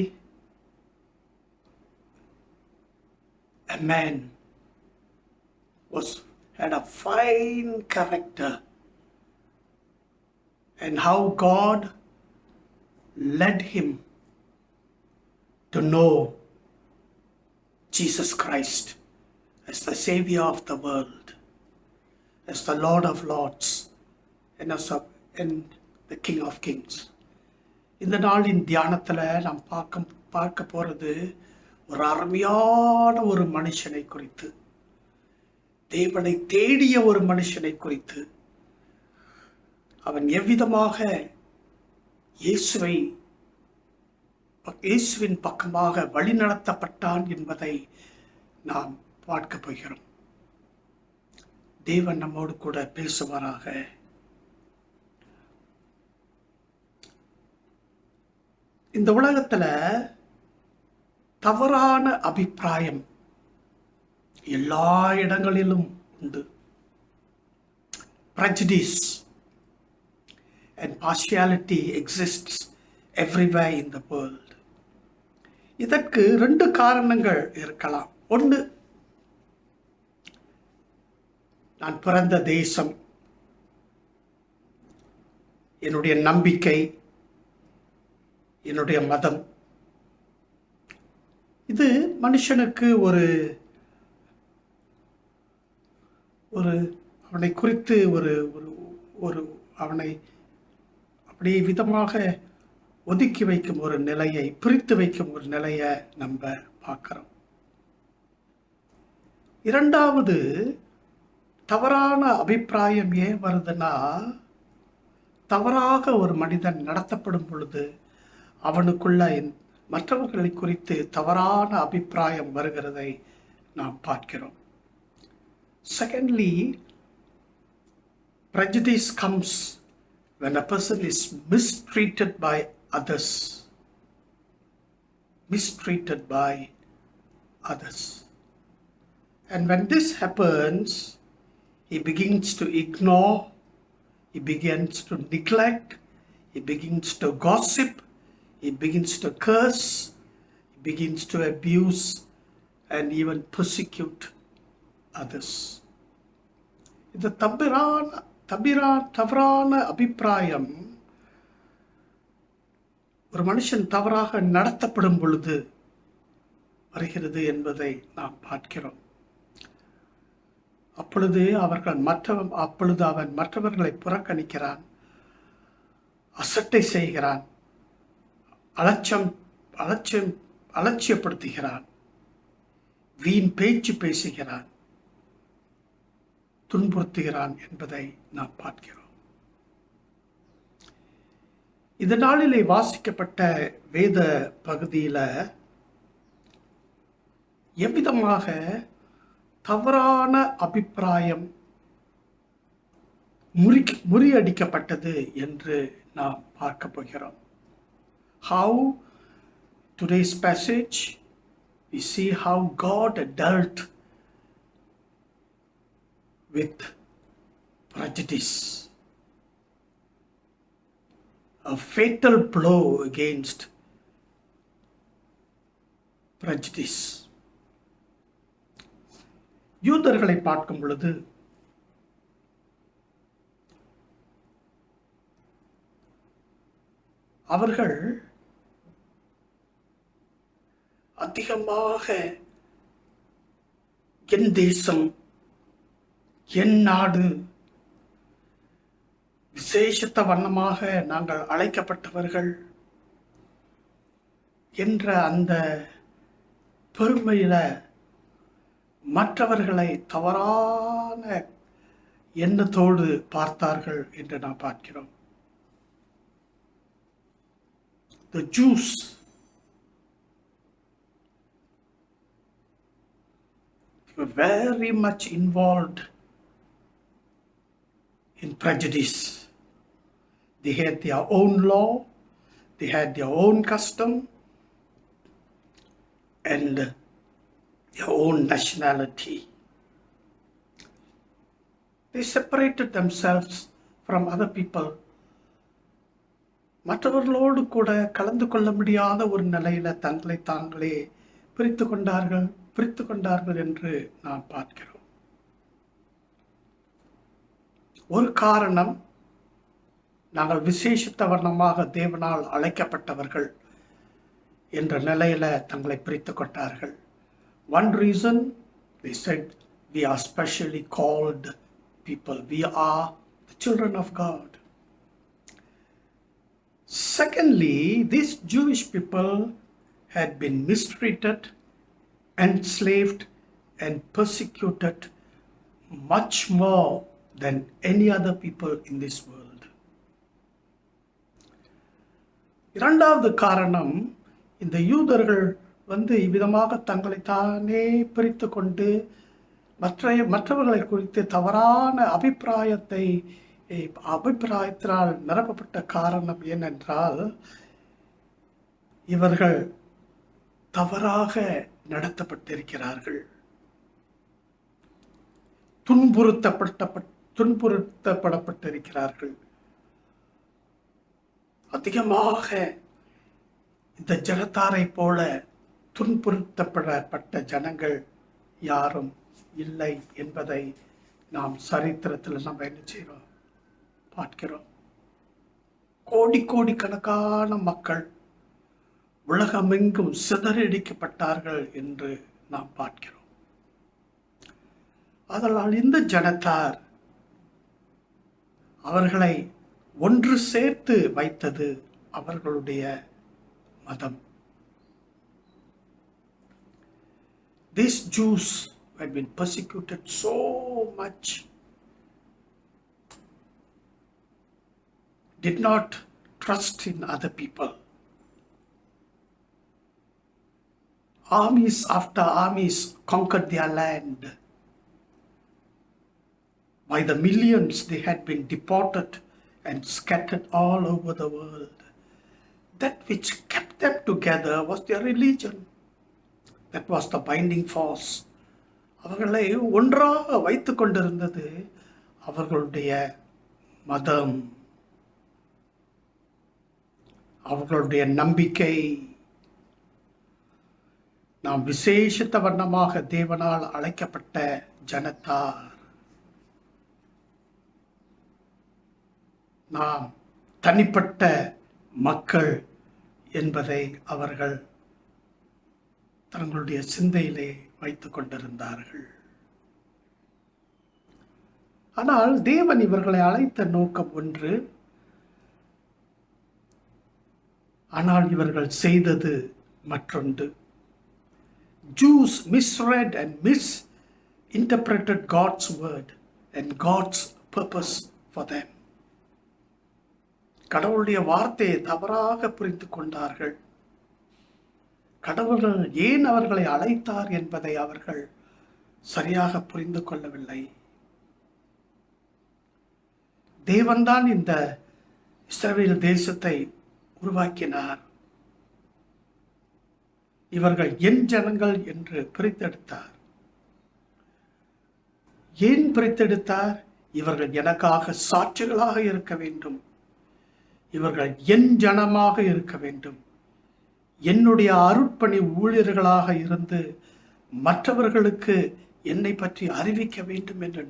a man who had a fine character, and how God led him to know Jesus Christ as the Savior of the world, as the Lord of Lords, and the King of Kings. இந்த நாளின் தியானத்தில் நாம் பார்க்க போகிறது ஒரு அருமையான ஒரு மனுஷனை குறித்து, தேவனை தேடிய ஒரு மனுஷனை குறித்து. அவன் எவ்விதமாக இயேசுவின் பக்கமாக வழிநடத்தப்பட்டான் என்பதை நாம் பார்க்க போகிறோம். தேவன் நம்மோடு கூட பேசுவாராக. இந்த உலகத்துல தவறான அபிப்பிராயம் எல்லா இடங்களிலும் உண்டு. Prejudice and partiality exists everywhere in the world. இதற்கு ரெண்டு காரணங்கள் இருக்கலாம். ஒன்று, நான் பிறந்த தேசம், என்னுடைய நம்பிக்கை, என்னுடைய மதம். இது மனுஷனுக்கு ஒரு அவனை குறித்து அவனை அப்படி விதமாக ஒதுக்கி வைக்கும் ஒரு நிலையை, பிரித்து வைக்கும் ஒரு நிலையை நம்ம பார்க்கிறோம். இரண்டாவது, தவறான அபிப்பிராயம் ஏன் வருதுன்னா, தவறாக ஒரு மனிதன் நடத்தப்படும் பொழுது அவனுக்குள்ள மற்றவர்களை குறித்து தவறான அபிப்பிராயம் வருகிறதை நாம் பார்க்கிறோம். Secondly, prejudice comes when a person is mistreated by others. mistreated by others. And when this happens, he begins to ignore, he begins to neglect, he begins to gossip, he begins to curse, he begins to abuse and even persecute others. இந்த தவறான அபிப்பிராயம் ஒரு மனுஷன் தவறாக நடத்தப்படும் பொழுது வருகிறது என்பதை நாம் பார்க்கிறோம். அப்பொழுது அவன் மற்றவர்களை புறக்கணிக்கிறான், அசட்டை செய்கிறான், அலட்சியப்படுத்துகிறான், வீண் பேச்சு பேசுகிறான், துன்புறுத்துகிறான் என்பதை நாம் பார்க்கிறோம். இந்த நாளிலே வாசிக்கப்பட்ட வேத பகுதியில எவ்விதமாக தவறான அபிப்பிராயம் முறியடிக்கப்பட்டது என்று நாம் பார்க்க போகிறோம். How today's passage we see how God dealt with prejudice, a fatal blow against prejudice. யூதர்களை பார்க்கும் பொழுது அவர்கள் அதிகமாக என் தேசம், என் நாடு, விசேஷத்த வண்ணமாக நாங்கள் அழைக்கப்பட்டவர்கள் என்ற அந்த பெருமையில மற்றவர்களை தவறான எண்ணத்தோடு பார்த்தார்கள் என்று நாம் பார்க்கிறோம். The Jews were very much involved in prejudice. They had their own law, they had their own custom, and their own nationality. They separated themselves from other people. மற்றவர்களோடு கூட கலந்து கொள்ள முடியாத ஒரு நிலையில தங்களை தாங்களே பிரித்து கொண்டார்கள் என்று நாம் பார்க்கிறோம். ஒரு காரணம், நாங்கள் விசேஷித்த வண்ணமாக தேவனால் அழைக்கப்பட்டவர்கள் என்ற நிலையில தங்களை பிரித்து கொண்டார்கள். One reason, they said, we are specially called people. We are the children of God. Secondly, these Jewish people had been mistreated, enslaved, and persecuted much more than any other people in this world. இரண்டாவது காரணம், இந்த யூதர்கள் இவ்விதமாக தங்களை தானே பிரித்து கொண்டு மற்றவர்களை குறித்து தவறான அபிப்பிராயத்தினால் நிரப்பப்பட்ட காரணம் ஏனென்றால் இவர்கள் தவறாக நடத்தப்பட்டிருக்கிறார்கள், துன்புறுத்தப்பட்டிருக்கிறார்கள். அதிகமாக இந்த ஜனத்தாரை போல துன்புறுத்தப்பட்ட ஜனங்கள் யாரும் இல்லை என்பதை நாம் சரித்திரத்தில் நம்ம என்ன செய்கிறோம் பார்க்கிறோம். கோடிக்கணக்கான மக்கள் உலகமெங்கும் சிதறடிக்கப்பட்டார்கள் என்று நாம் பார்க்கிறோம். அதனால் இந்த ஜனத்தார் அவர்களை ஒன்று சேர்த்து வைத்தது அவர்களுடைய மதம். These Jews had been persecuted so much, did not trust in other people. Armies after armies conquered their land. By the millions they had been deported and scattered all over the world. That which kept them together was their religion. That was the binding force. அவர்களை ஒன்றாக வைத்து கொண்டிருந்தது அவர்களுடைய மதம், அவர்களுடைய நம்பிக்கை. நாம் விசேஷித்த வண்ணமாக தேவனால் அழைக்கப்பட்ட ஜனத்தார். நாம் தனிப்பட்ட மக்கள் என்பதை அவர்கள் தங்களுடைய சிந்தையிலே வைத்துக் கொண்டிருந்தார்கள். ஆனால் தேவன் இவர்களை அழைத்த நோக்கம் ஒன்று. ஆனால் இவர்கள் செய்தது மற்றொன்று. Jews misread and misinterpreted God's word and God's purpose for them. கடவுளுடைய வார்த்தையை தவறாக புரிந்து கொண்டார்கள். கடவுள் ஏன் அவர்களை அழைத்தார் என்பதை அவர்கள் சரியாக புரிந்து கொள்ளவில்லை. தேவன்தான் இந்த இஸ்ரவேல் தேசத்தை உருவாக்கினார். இவர்கள் என் ஜனங்கள் என்று பிரித்தெடுத்தார். ஏன் பிரித்தெடுத்தார்? இவர்கள் எனக்காக சாட்சிகளாக இருக்க வேண்டும். இவர்கள் என் ஜனமாக இருக்க வேண்டும். என்னுடைய அருட்பணி ஊழியர்களாக இருந்து மற்றவர்களுக்கு என்னை பற்றி அறிவிக்க வேண்டும் என்ற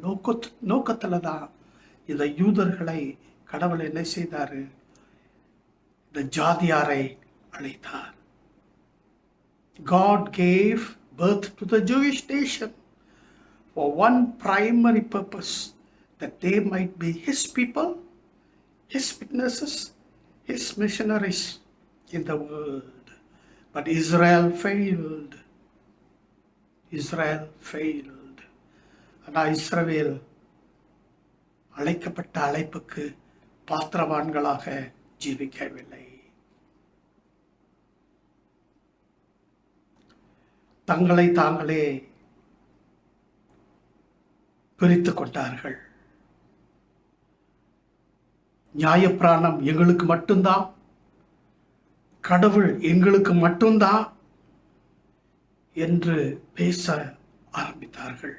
நோக்கத்துல தான் இந்த யூதர்களை கடவுள் என்ன செய்தாரு? இந்த ஜாதியாரை அழைத்தார். God gave birth to the Jewish nation for one primary purpose, that they might be His people, His witnesses, His missionaries in the world. But Israel failed. Israel failed. ஆனால் இஸ்ரவேல் அழைக்கப்பட்ட அழைப்புக்கு பாத்திரவான்களாக ஜீவிக்கவில்லை. தங்களை தாங்களே பிரித்து கொண்டார்கள். நியாயப்பிராணம் எங்களுக்கு மட்டும்தான், கடவுள் எங்களுக்கு மட்டும்தான் என்று பேச ஆரம்பித்தார்கள்.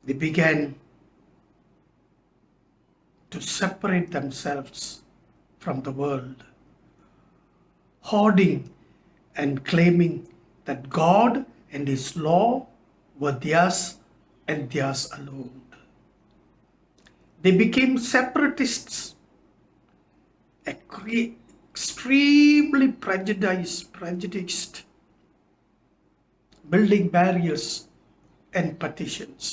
They began to separate themselves from the world, hoarding and claiming that God and His law were theirs and theirs alone. They became separatists, extremely prejudiced, building barriers and partitions.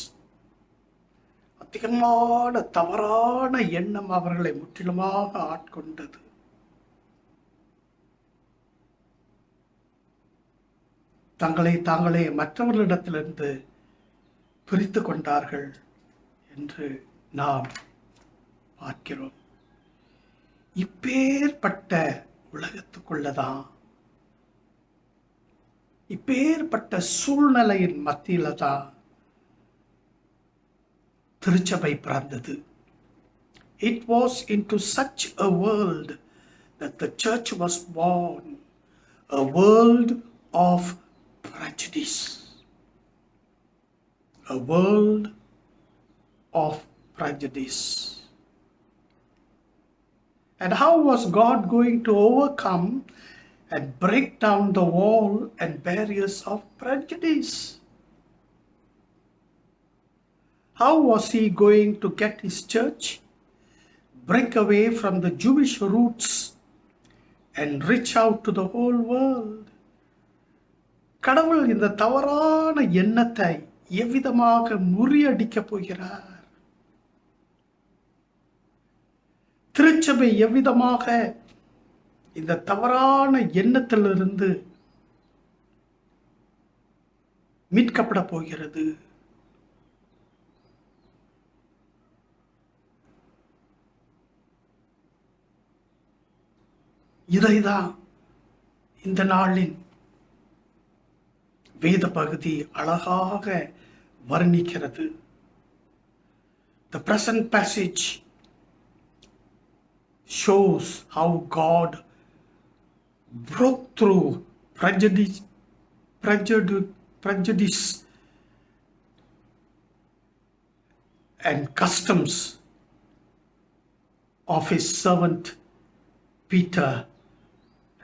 அதிகமான தவறான எண்ணம் அவர்களை முற்றிலுமாக ஆட்கொண்டது. தங்களை தாங்களே மற்றவர்களிடத்திலிருந்து பிரித்து கொண்டார்கள் என்று நாம் பார்க்கிறோம். இப்பேற்பட்ட உலகத்துக்குள்ளதான், இப்பேற்பட்ட சூழ்நிலையின் மத்தியில தான் திருச்சபை பிறந்தது. It was into such a world that the church was born, a world of prejudice, a world of prejudice. And how was God going to overcome and break down the wall and barriers of prejudice? How was He going to get His church, break away from the Jewish roots and reach out to the whole world? கடவுள் இந்த தவறான எண்ணத்தை எவ்விதமாக முறியடிக்கப் போகிறார்? திருச்சபை எவ்விதமாக இந்த தவறான எண்ணத்திலிருந்து மீட்கப்பட போகிறது? இதைதான் இந்த நாளின் வேத பகுதி அழகாக வர்ணிக்கிறது. The present passage shows how God broke through prejudice and customs of his servant Peter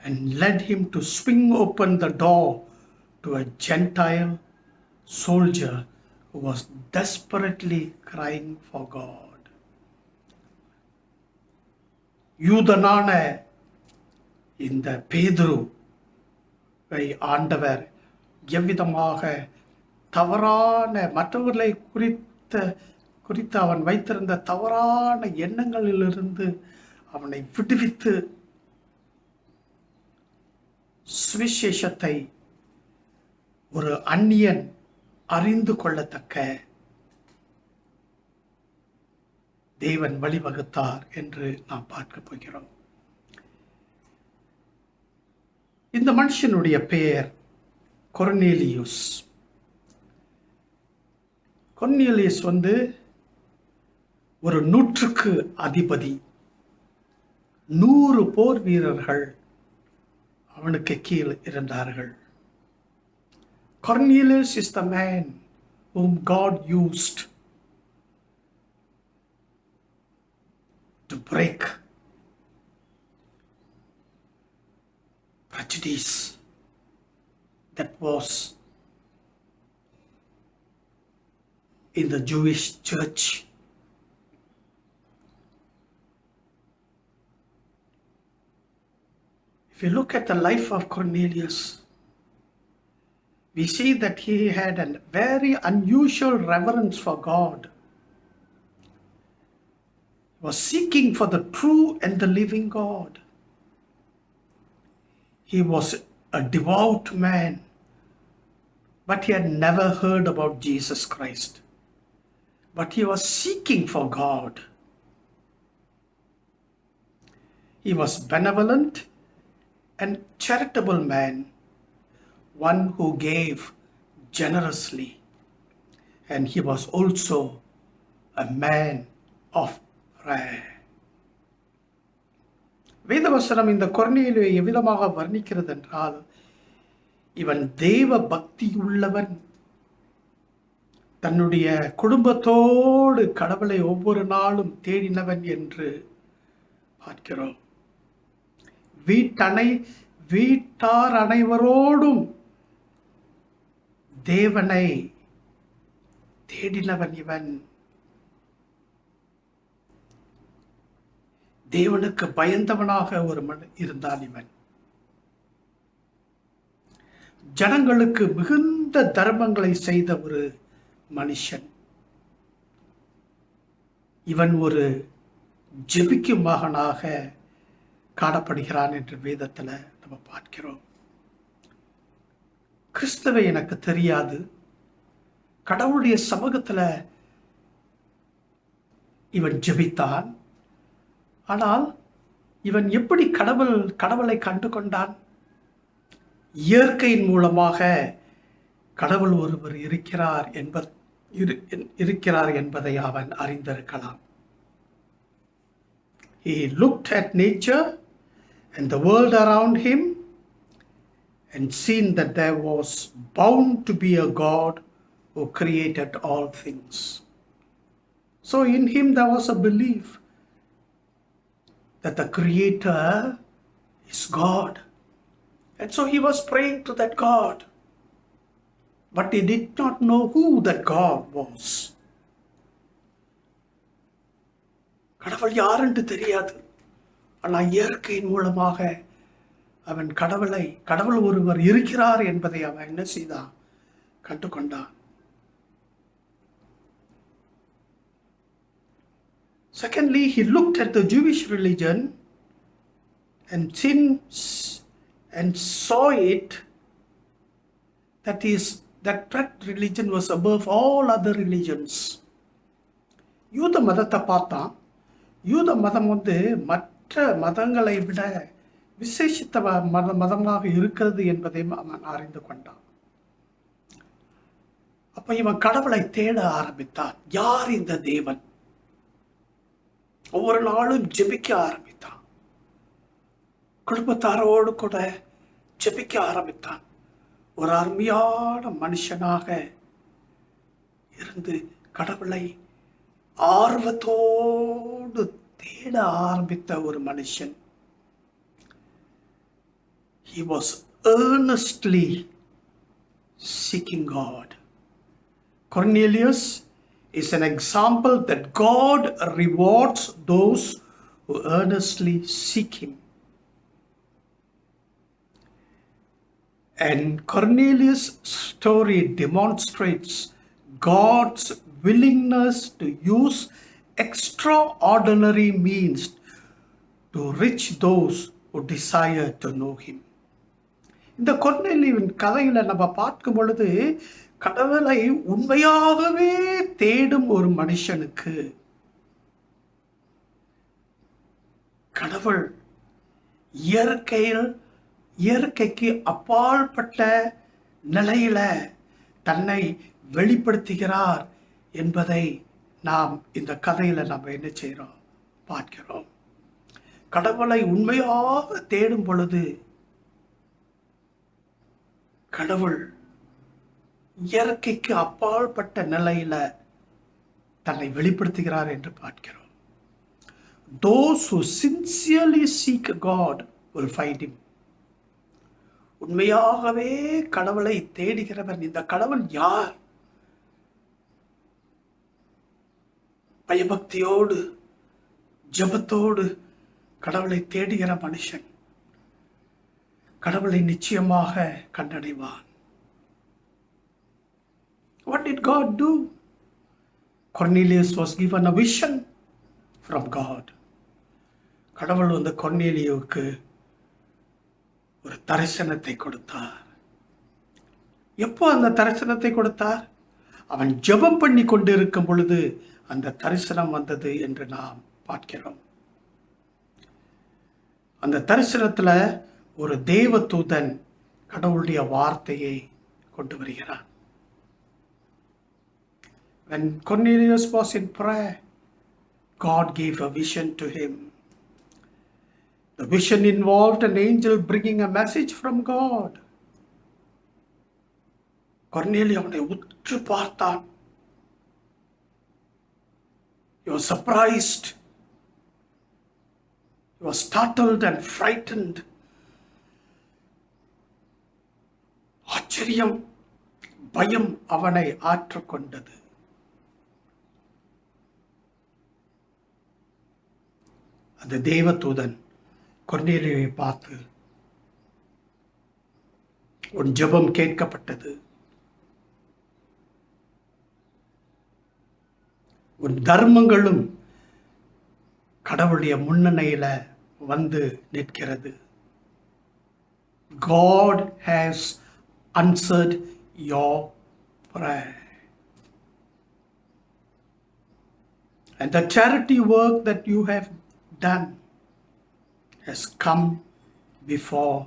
and led him to swing open the door to a Gentile soldier who was desperately crying for God. யூதனான இந்த பேதுருவை ஆண்டவர் எவ்விதமாக தவறான மற்றவர்களை குறித்து அவன் வைத்திருந்த தவறான எண்ணங்களிலிருந்து அவனை விடுவித்து சுவிசேஷத்தை ஒரு அந்நியன் அறிந்து கொள்ளத்தக்க தேவன் வழிவகுத்தார் என்று நாம் பார்க்க போகிறோம். இந்த மனுஷனுடைய பெயர் கொர்னேலியுஸ். கொர்னேலியுஸ் ஒரு 100க்கு அதிபதி. 100 போர் வீரர்கள் அவனுக்கு கீழ் இருந்தார்கள். Cornelius is the man whom God used to break prejudice that was in the Jewish church. If you look at the life of Cornelius, we see that he had a very unusual reverence for God. He was seeking for the true and the living God. He was a devout man, but he had never heard about Jesus Christ. But he was seeking for God. He was benevolent and charitable man, one who gave generously, and he was also a man of prayer. வேதவசனம் இந்த கொர்னேலியுவை எவ்விதமாக வர்ணிக்கிறது என்றால், இவன் தேவ பக்தி உள்ளவன், தன்னுடைய குடும்பத்தோடு கடவுளை ஒவ்வொரு நாளும் தேடினவன் என்று பார்க்கிறோம். வீட்டார் அனைவரோடும் தேவனை தேடினவன் இவன். தேவனுக்கு பயந்தவனாக ஒரு இருந்தான் இவன். ஜனங்களுக்கு மிகுந்த தர்மங்களை செய்த ஒரு மனுஷன். இவன் ஒரு ஜெபிக்கும் மகனாக காணப்படுகிறான் என்று வேதத்துல நம்ம பார்க்கிறோம். கிறிஸ்துவை எனக்கு தெரியாது, கடவுளுடைய சமூகத்துல இவன் ஜெபித்தான். ஆனால் இவன் எப்படி கடவுளை கண்டு கொண்டான்? இயற்கையின் மூலமாக கடவுள் ஒருவர் இருக்கிறார் என்பதை அவன் அறிந்திருக்கலாம். He looked at nature and the world around him and seen that there was bound to be a God who created all things. So in him there was a belief that the Creator is God. And so he was praying to that God. But he did not know who that God was. கடவுள் யார் என்று தெரியாது. ஆனால் இயற்கையின் மூலமாக அவன் கடவுள் ஒருவர் இருக்கிறார் என்பதை அவன் என்ன செய்தான்? கண்டு கொண்டான். Secondly, he looked at the Jewish religion and saw it that religion was above all other religions. யூத மதத்தை பார்த்தான். யூத மதம் மற்ற மதங்களை விட விசேஷித்த மதமாக இருக்கிறது என்பதையும் அவன் அறிந்து கொண்டான். அப்ப இவன் கடவுளை தேட ஆரம்பித்தான். யார் இந்த தேவன்? ஒவ்வொரு நாளும் ஜெபிக்க ஆரம்பித்தான். குடும்பத்தாரோடு கூட ஜெபிக்க ஆரம்பித்தான். ஒரு அருமையான மனுஷனாக இருந்து கடவுளை ஆர்வத்தோடு தேட ஆரம்பித்த ஒரு மனுஷன். He was earnestly seeking God. Cornelius is an example that God rewards those who earnestly seek Him. And Cornelius' story demonstrates God's willingness to use extraordinary means to reach those who desire to know Him. இந்த கொர்நேலியுவின் கதையில நம்ம பார்க்கும் பொழுது கடவுளை உண்மையாகவே தேடும் ஒரு மனுஷனுக்கு கடவுள் இயற்கைக்கு அப்பாற்பட்ட நிலையில தன்னை வெளிப்படுத்துகிறார் என்பதை நாம் இந்த கதையில நம்ம என்ன செய்கிறோம், பார்க்கிறோம். கடவுளை உண்மையாக தேடும் பொழுது கடவுள் இயற்கைக்கு அப்பாற்பட்ட நிலையில தன்னை வெளிப்படுத்துகிறார் என்று பார்க்கிறோம். Those who sincerely seek God will find Him. உண்மையாகவே கடவுளை தேடுகிறவன். இந்த கடவுள் யார்? பயபக்தியோடு ஜெபத்தோடு கடவுளை தேடுகிற மனுஷன் கடவுளை நிச்சயமாக கண்டடைவான். What did God do? Cornelius was given a vision from God. கடவுள் அந்த கொர்நேலியுவுக்கு ஒரு தரிசனத்தை கொடுத்தார். எப்போ அந்த தரிசனத்தை கொடுத்தார்? அவன் ஜெபம் பண்ணி கொண்டிருக்கும் பொழுது அந்த தரிசனம் வந்தது என்று நாம் பார்க்கிறோம். அந்த தரிசனத்துல ஒரு தேவதூதன் கடவுளுடைய வார்த்தையை கொண்டு வருகிறான். When Cornelius was in prayer, God gave a vision to him. The vision involved an angel bringing a message from God. Cornelius அவனை உற்று பார்த்தான். He was surprised. He was startled and frightened. ஆச்சரியம், பயம் அவனை ஆற்றுக்கொண்டது. அந்த தேவதூதன் கொர்நேலியுவை பார்த்து, உன் ஜெபம் கேட்கப்பட்டது, உன் தர்மங்களும் கடவுளுடைய முன்னணியில வந்து நிற்கிறது. God has answered your prayer. And the charity work that you have done has come before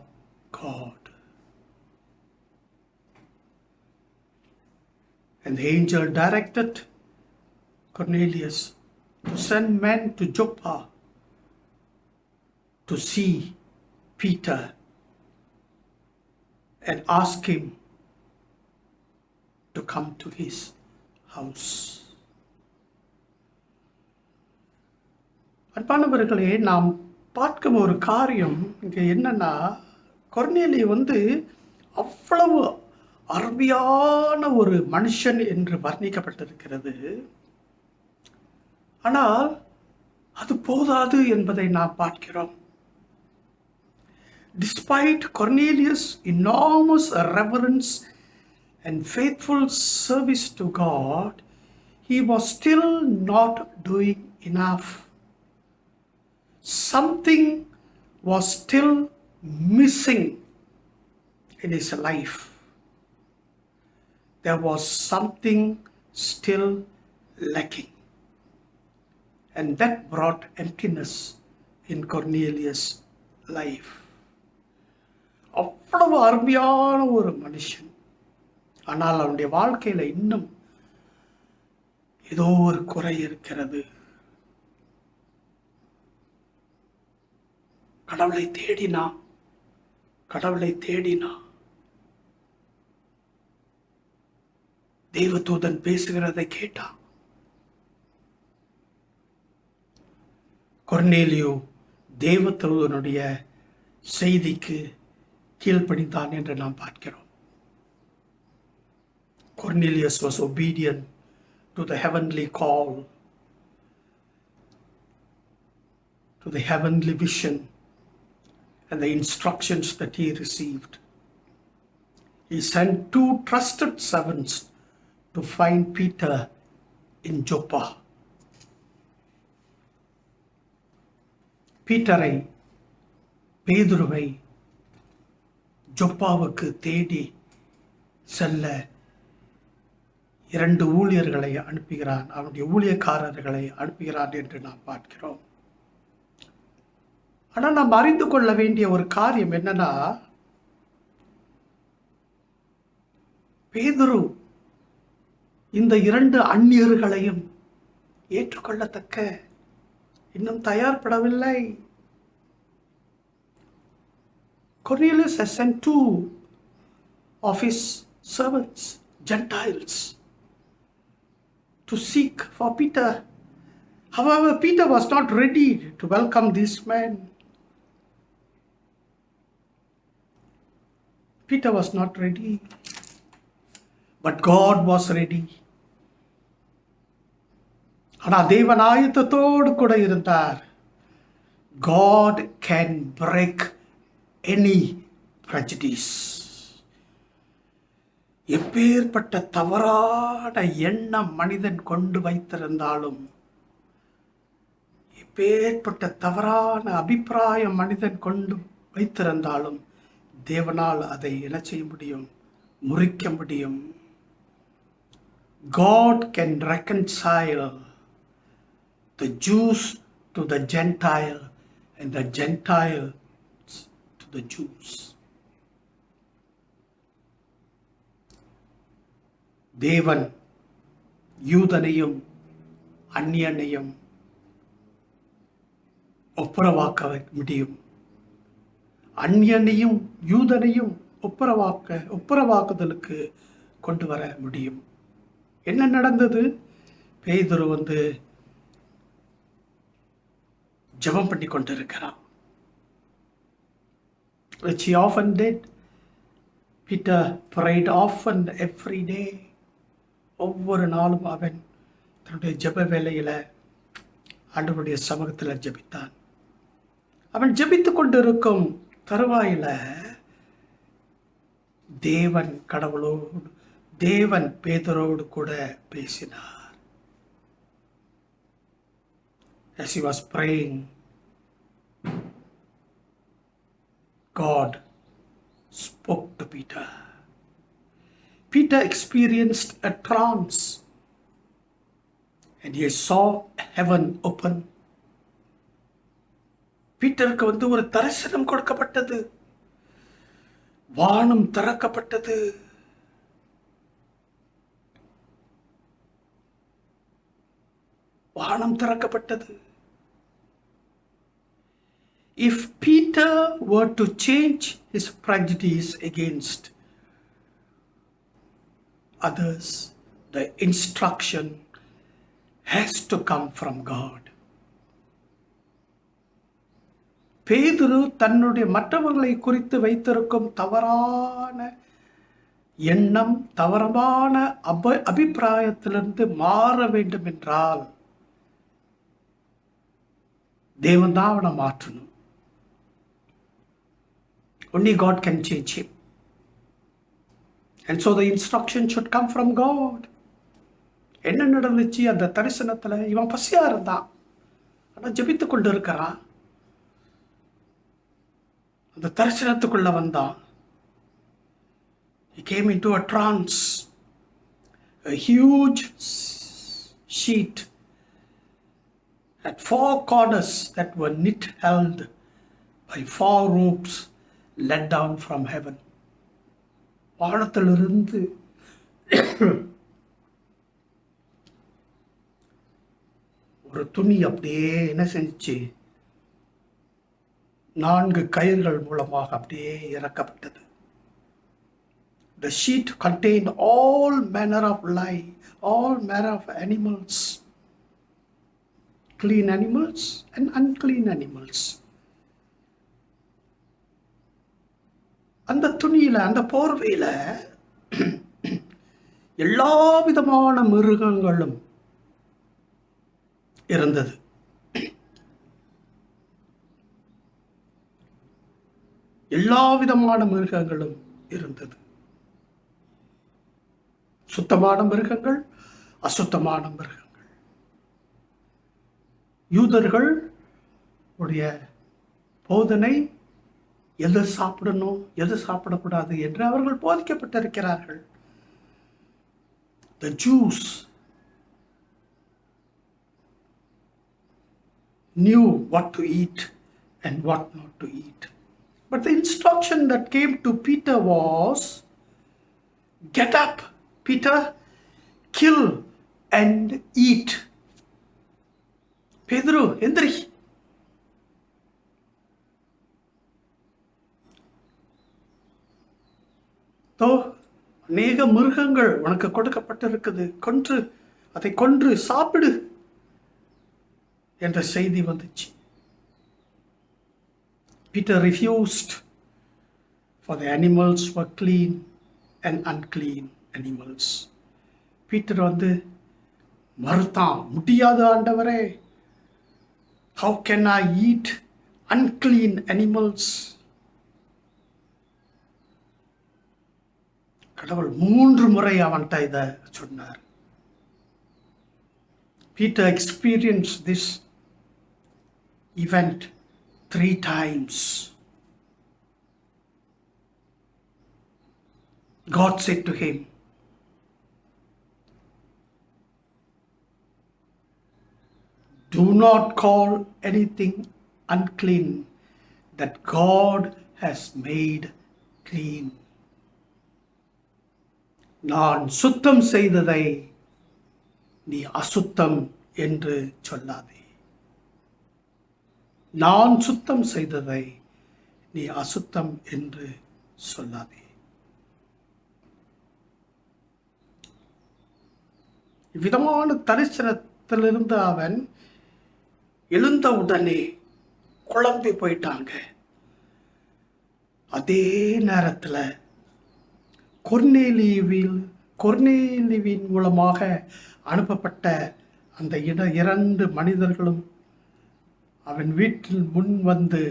God. And the angel directed Cornelius to send men to Joppa to see Peter and ask him to come to his house. அன்பானவர்களே, நாம் பார்க்கும் ஒரு காரியம் இங்கே என்னன்னா, கொர்நேலியு அவ்வளவு அருமையான ஒரு மனுஷன் என்று வர்ணிக்கப்பட்டிருக்கிறது. ஆனால் அது போதாது என்பதை நாம் பார்க்கிறோம். Despite Cornelius' enormous reverence and faithful service to God, he was still not doing enough. Something was still missing in his life. There was something still lacking. And that brought emptiness in Cornelius' life. அவ்வளவு அருமையான ஒரு மனுஷன், ஆனால் அவனுடைய வாழ்க்கையில இன்னும் ஏதோ ஒரு குறை இருக்கிறது. கடவுளை தேடினான். கடவுளை தேடினான். தேவதூதன் பேசுகிறதை கேட்டான். கொர்நேலியு தேவதூதனுடைய செய்திக்கு கீழ்ப்படிந்தான் என்று நாம் பார்க்கிறோம். Cornelius was obedient to the heavenly call, to the heavenly vision and the instructions that he received. He sent 2 trusted servants to find Peter in Joppa. பேதுருவை ஜொப்பாவுக்கு தேடி செல்ல 2 ஊழியர்களை அனுப்புகிறான். அவனுடைய ஊழியக்காரர்களை அனுப்புகிறான் என்று நாம் பார்க்கிறோம். ஆனால் நாம் அறிந்து கொள்ள வேண்டிய ஒரு காரியம் என்னன்னா, பேதுரு இந்த 2 அந்நியர்களையும் ஏற்றுக்கொள்ளத்தக்க இன்னும் தயார்படவில்லை. Cornelius has sent 2 of his servants, Gentiles, to seek for Peter. However, Peter was not ready to welcome these men. Peter was not ready, but God was ready. ஆனால் தேவன் ஆயத்தத்தோடு கூட இருந்தார். God can break any prejudice. எப்பேற்பட்ட தவறான எண்ணம் மனிதன் கொண்டு வைத்திருந்தாலும், எப்பேற்பட்ட தவறான அபிப்பிராயம் மனிதன் கொண்டு வைத்திருந்தாலும் தேவனால் அதை என்ன செய்ய முடியும்? முறிக்க முடியும். God can reconcile the Jews to the Gentile and the Gentile to the Jews. தேவன் யூதனையும் அந்நியனையும் ஒப்புரவாக்க முடியும். அந்நியனையும் யூதனையும் ஒப்புரவாக்குதலுக்கு கொண்டு வர முடியும். என்ன நடந்தது? பேதுரு ஜெபம் பண்ணி கொண்டிருக்கிறான். Which he often did. Peter prayed often every day. ஒவ்வொரு நாளும் அவன் தன்னுடைய ஜெப வேளையில ஆண்டவருடைய சமூகத்தில் ஜெபித்தான். அவன் ஜெபித்துக் கொண்டிருக்கும் தருவாயில தேவன் பேதுருவோடு கூட பேசினார். As he was praying, God spoke to Peter. Peter experienced a trance and he saw heaven open. பீட்டருக்கு ஒரு தரிசனம் கொடுக்கப்பட்டது. வானம் திறக்கப்பட்டது. வானம் திறக்கப்பட்டது. If Peter were to change his prejudice against others, the instruction has to come from God. பேதுரு தன்னுடைய மற்றவர்களை குறித்து வைத்திருக்கும் தவறான எண்ணம், தவறான அபிப்பிராயத்திலிருந்து மாற வேண்டும் என்றால் தேவன் தான் அவனை மாற்றணும். Only God can change him. And so the instruction should come from God. என்ன நடந்துச்சு? அந்த தரிசனத்துல இவன் பசியா இருந்தான், ஆனா ஜெபித்துக் கொண்டு இருக்கிறான். அந்த தரிசனத்துக்குள்ள வந்தான். He came into a trance. A huge sheet at 4 corners that were held by 4 ropes led down from heaven. வானத்திலிருந்து ஒரு துணி அப்படியே என்ன செஞ்சு 4 கயிர்கள் மூலமாக அப்படியே இறக்கப்பட்டது. The sheet contained all manner of life, all manner of animals, clean animals and unclean animals. அந்த துணியில, அந்த போர்வையில எல்லா விதமான மிருகங்களும் இருந்தது. எல்லா விதமான மிருகங்களும் இருந்தது. சுத்தமான மிருகங்கள், அசுத்தமான மிருகங்கள். யூதர்கள் உடைய போதனை எது சாப்பிடணும், எது சாப்பிடக்கூடாது என்று அவர்கள் போதிக்கப்பட்டிருக்கிறார்கள். The Jews knew what to eat and what not to eat. But the instruction that came to Peter was, get up, Peter, kill and eat. Pedro, எந்திரி. அநேக மிருகங்கள் உனக்கு கொடுக்கப்பட்டிருக்குது, அதை கொன்று சாப்பிடு என்ற செய்தி வந்துச்சு. Peter refused, for the animals were clean and unclean animals. Peter மறுத்தான், முடியாது ஆண்டவரே, how can I eat unclean animals? கடவுள் 3 முறை அவன்கிட்ட இதை சொன்னார். Peter experienced this event 3 times. God said to him, do not call anything unclean that God has made clean. நான் சுத்தம் செய்ததை நீ அசுத்தம் என்று சொல்லாதே. நான் சுத்தம் செய்ததை நீ அசுத்தம் என்று சொல்லாதே. இவ்விதமான தரிசனத்திலிருந்து அவன் எழுந்தவுடனே குழம்பி போயிட்டாங்க. அதே நேரத்தில் கொர்நேலியுவின் மூலமாக அனுப்பப்பட்ட அந்த 2 மனிதர்களும் அவன் வீட்டில் முன் வந்து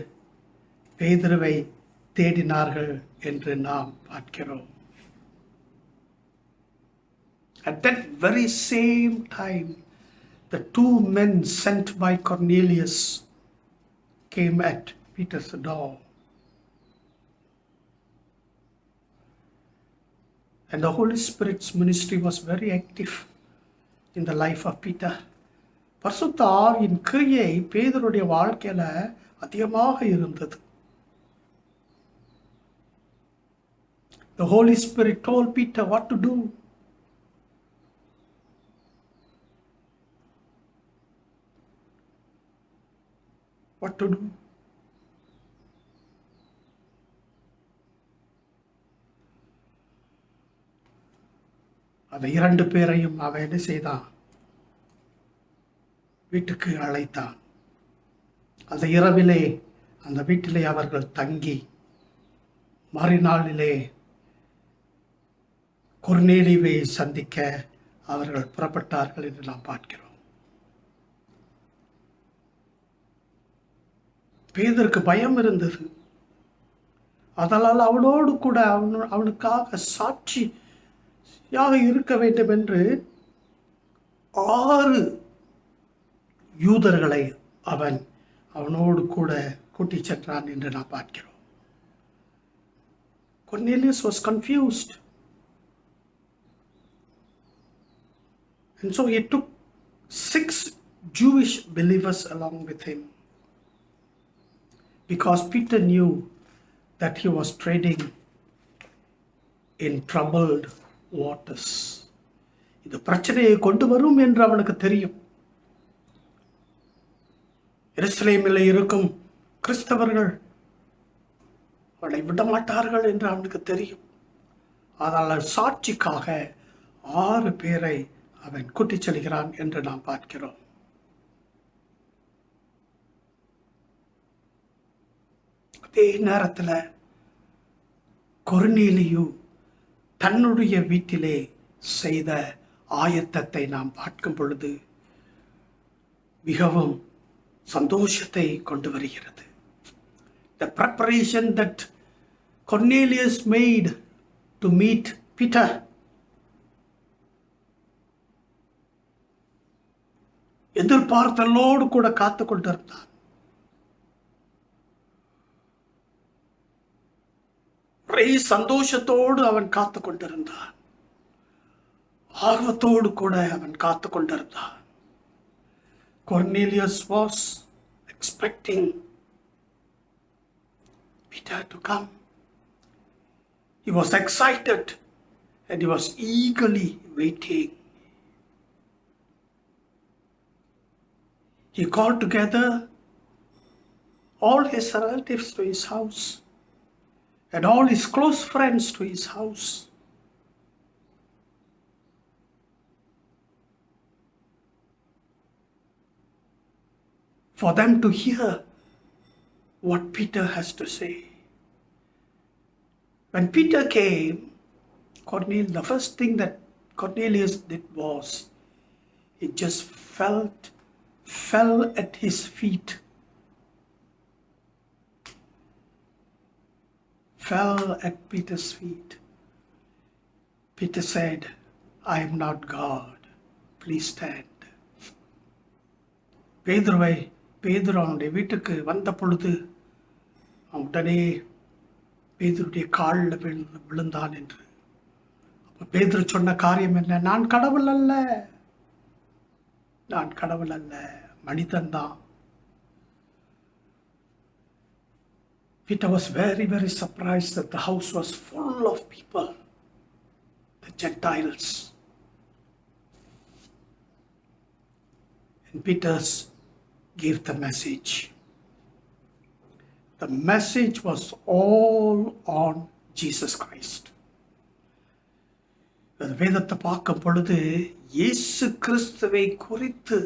பேதுருவை தேடினார்கள் என்று நாம் பார்க்கிறோம். At that very same time, the 2 men sent by Cornelius came at Peter's door. And the Holy Spirit's ministry was very active in the life of Peter. பரிசுத்த ஆவியின் கிரியை பேதுருடைய வாழ்க்கையில அதிகமாக இருந்தது. The Holy Spirit told Peter what to do. What to do? அந்த 2 பேரையும் அவன் என்ன செய்தான்? வீட்டுக்கு அழைத்தான். அந்த இரவிலே அந்த வீட்டிலே அவர்கள் தங்கி மறுநாளிலே கொர்நேலியுவை சந்திக்க அவர்கள் புறப்பட்டார்கள் என்று நாம் பார்க்கிறோம். பேதருக்கு பயம் இருந்தது. அதனால் அவனோடு கூட அவனுக்காக சாட்சியாக இருக்க வேண்டும் என்று 6 யூதர்களை அவனோடு கூட கூட்டிச் சென்றான் என்று நாம் பார்க்கிறோம். Cornelius was confused. And so he took 6 Jewish believers along with him. Because Peter knew that he was trading in troubled waters. இது பிரச்சனையை கொண்டு வரும் என்று அவனுக்கு தெரியும். எருசலேமில் இருக்கும் கிறிஸ்தவர்கள் அவனை விடமாட்டார்கள் என்று அவனுக்கு தெரியும். அதனால் சாட்சிக்காக 6 பேரை அவன் கூட்டிச் செல்கிறான் என்று நாம் பார்க்கிறோம். அதே நேரத்தில் கொர்நேலியு தன்னுடைய வீட்டிலே செய்த ஆயத்தத்தை நாம் பார்க்கும் பொழுது மிகவும் சந்தோஷத்தை கொண்டு வருகிறது. The preparation that Cornelius made to meet Peter எதிர்பார்த்தலோடு கூட காத்து கொண்டிருந்தான். ஒரே சந்தோஷத்தோடு அவன் காத்து கொண்டிருந்தான். ஆர்வத்தோடு கூட அவன் காத்து கொண்டிருந்தான். Cornelius was expecting Peter to come. He was excited and he was eagerly waiting. He called together all his relatives to his house and all his close friends to his house. For them to hear what Peter has to say. When Peter came, the first thing that Cornelius did was he just fell at his feet. Fell at Peter's feet. Peter said, I am not God. Please stand. பேதுரு அவனுடைய வீட்டுக்கு வந்த பொழுது உடனே பேதுருடைய காலில் விழுந்தான் என்று. அப்ப பேதுரு சொன்ன காரியம் என்ன? நான் கடவுள் அல்ல, மனிதன்தான். Peter was very, very surprised that the house was full of people, the Gentiles. And Peter gave the message. The message was all on Jesus Christ. வேதத்தை பார்க்கும் பொழுது இயேசு கிறிஸ்துவை குறித்து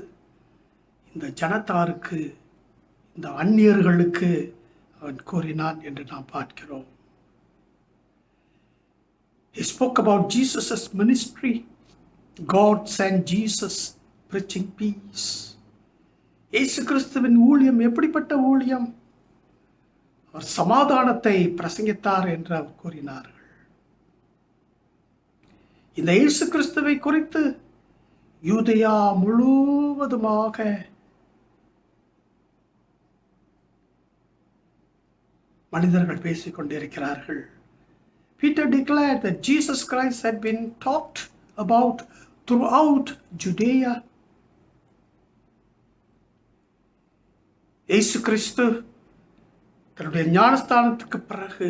இந்த ஜனத்தாருக்கு, இந்த அந்நியர்களுக்கு அவன் கூறினான் என்று நாம் பார்க்கிறோம். He spoke about Jesus' ministry. God sent Jesus preaching peace. இயேசு கிறிஸ்துவின் ஊழியம் எப்படிப்பட்ட ஊழியம்? அவர் சமாதானத்தை பிரசங்கித்தார் என்று அவர் கூறினார்கள். இந்த இயேசு கிறிஸ்துவை குறித்து யூதேயா முழுவதுமாக மனிதர்கள் பேசிக் கொண்டிருக்கிறார்கள். Peter declared that Jesus Christ had been talked about throughout Judea. இயேசு கிறிஸ்து தன்னுடைய ஞானஸ்தானத்துக்கு பிறகு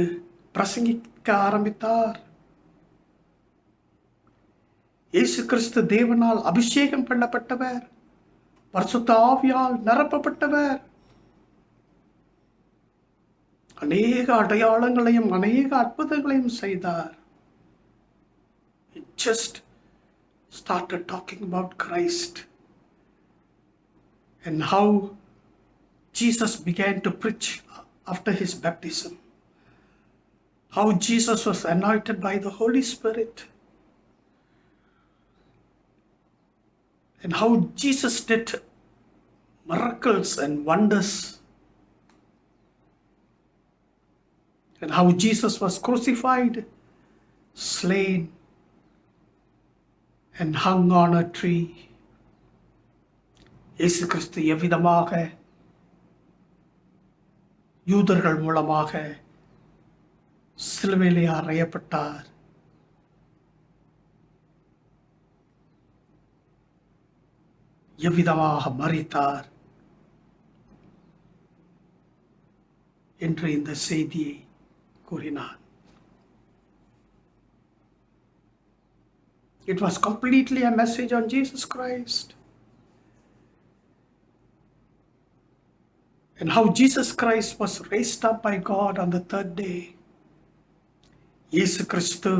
பிரசங்கிக்க ஆரம்பித்தார். இயேசு கிறிஸ்து தேவனால் அபிஷேகம் பண்ணப்பட்டவர், பரிசுத்த ஆவியால் நிரப்பப்பட்டவர். அநேக அடையாளங்களையும் அநேக அற்புதங்களையும் செய்தார். He just started talking about Christ and how Jesus began to preach after his baptism, how Jesus was anointed by the Holy Spirit, and how Jesus did miracles and wonders, and how Jesus was crucified, slain, and hung on a tree. இயேசு கிறிஸ்து எவ்விதமாக யூதர்கள் மூலமாக சிலுவையிலே அறையப்பட்டார், எவ்விதமாக மரித்தார் என்று இந்த செய்தியை கூறினார். It was completely a message on Jesus Christ. and how Jesus Christ was raised up by God on the third day. இயேசு கிறிஸ்து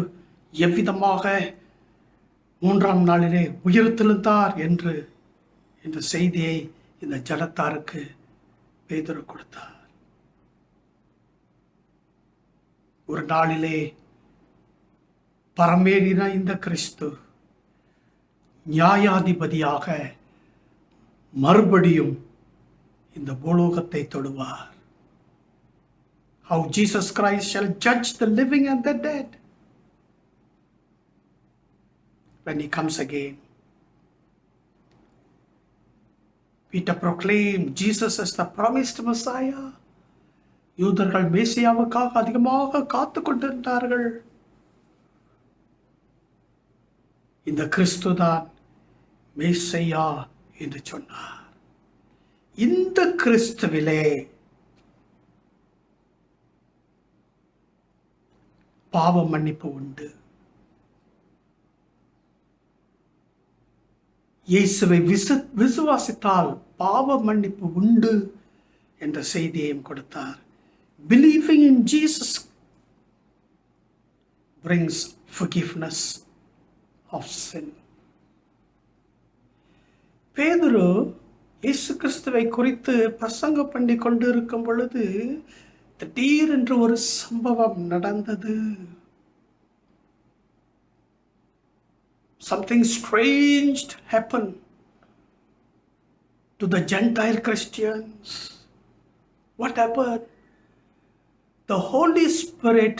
எவ்விதமாக மூன்றாம் நாளிலே உயிர்த்தெழுந்தார் என்று இந்த செய்தியை இந்த ஜனத்தாருக்கு பேதுரு கொடுத்தார். ஒரு நாளிலே பரமேறின இந்த கிறிஸ்து நியாயாதிபதியாக மறுபடியும் இந்த பூலோகத்தை தொடுவார். How Jesus Christ shall judge the living and the dead when he comes again. Peter proclaimed Jesus as the promised Messiah. யூதர்கள் மேசியாவுக்காக அதிகமாக காத்து கொண்டிருந்தார்கள். இந்த கிறிஸ்துதான் மேசியா என்று சொன்னார். இந்த கிறிஸ்துவிலே பாவ மன்னிப்பு உண்டு. இயேசுவை விசுவாசித்தால் பாவ மன்னிப்பு உண்டு என்ற செய்தியையும் கொடுத்தார். Believing in Jesus brings forgiveness of sin. பேதுரு இயேசு கிறிஸ்துவை குறித்து பிரசங்கம் பண்ணி கொண்டிருக்கும் பொழுது திடீரென்று ஒரு சம்பவம் நடந்தது. Something strange happened to the Gentile Christians. What happened? The Holy Spirit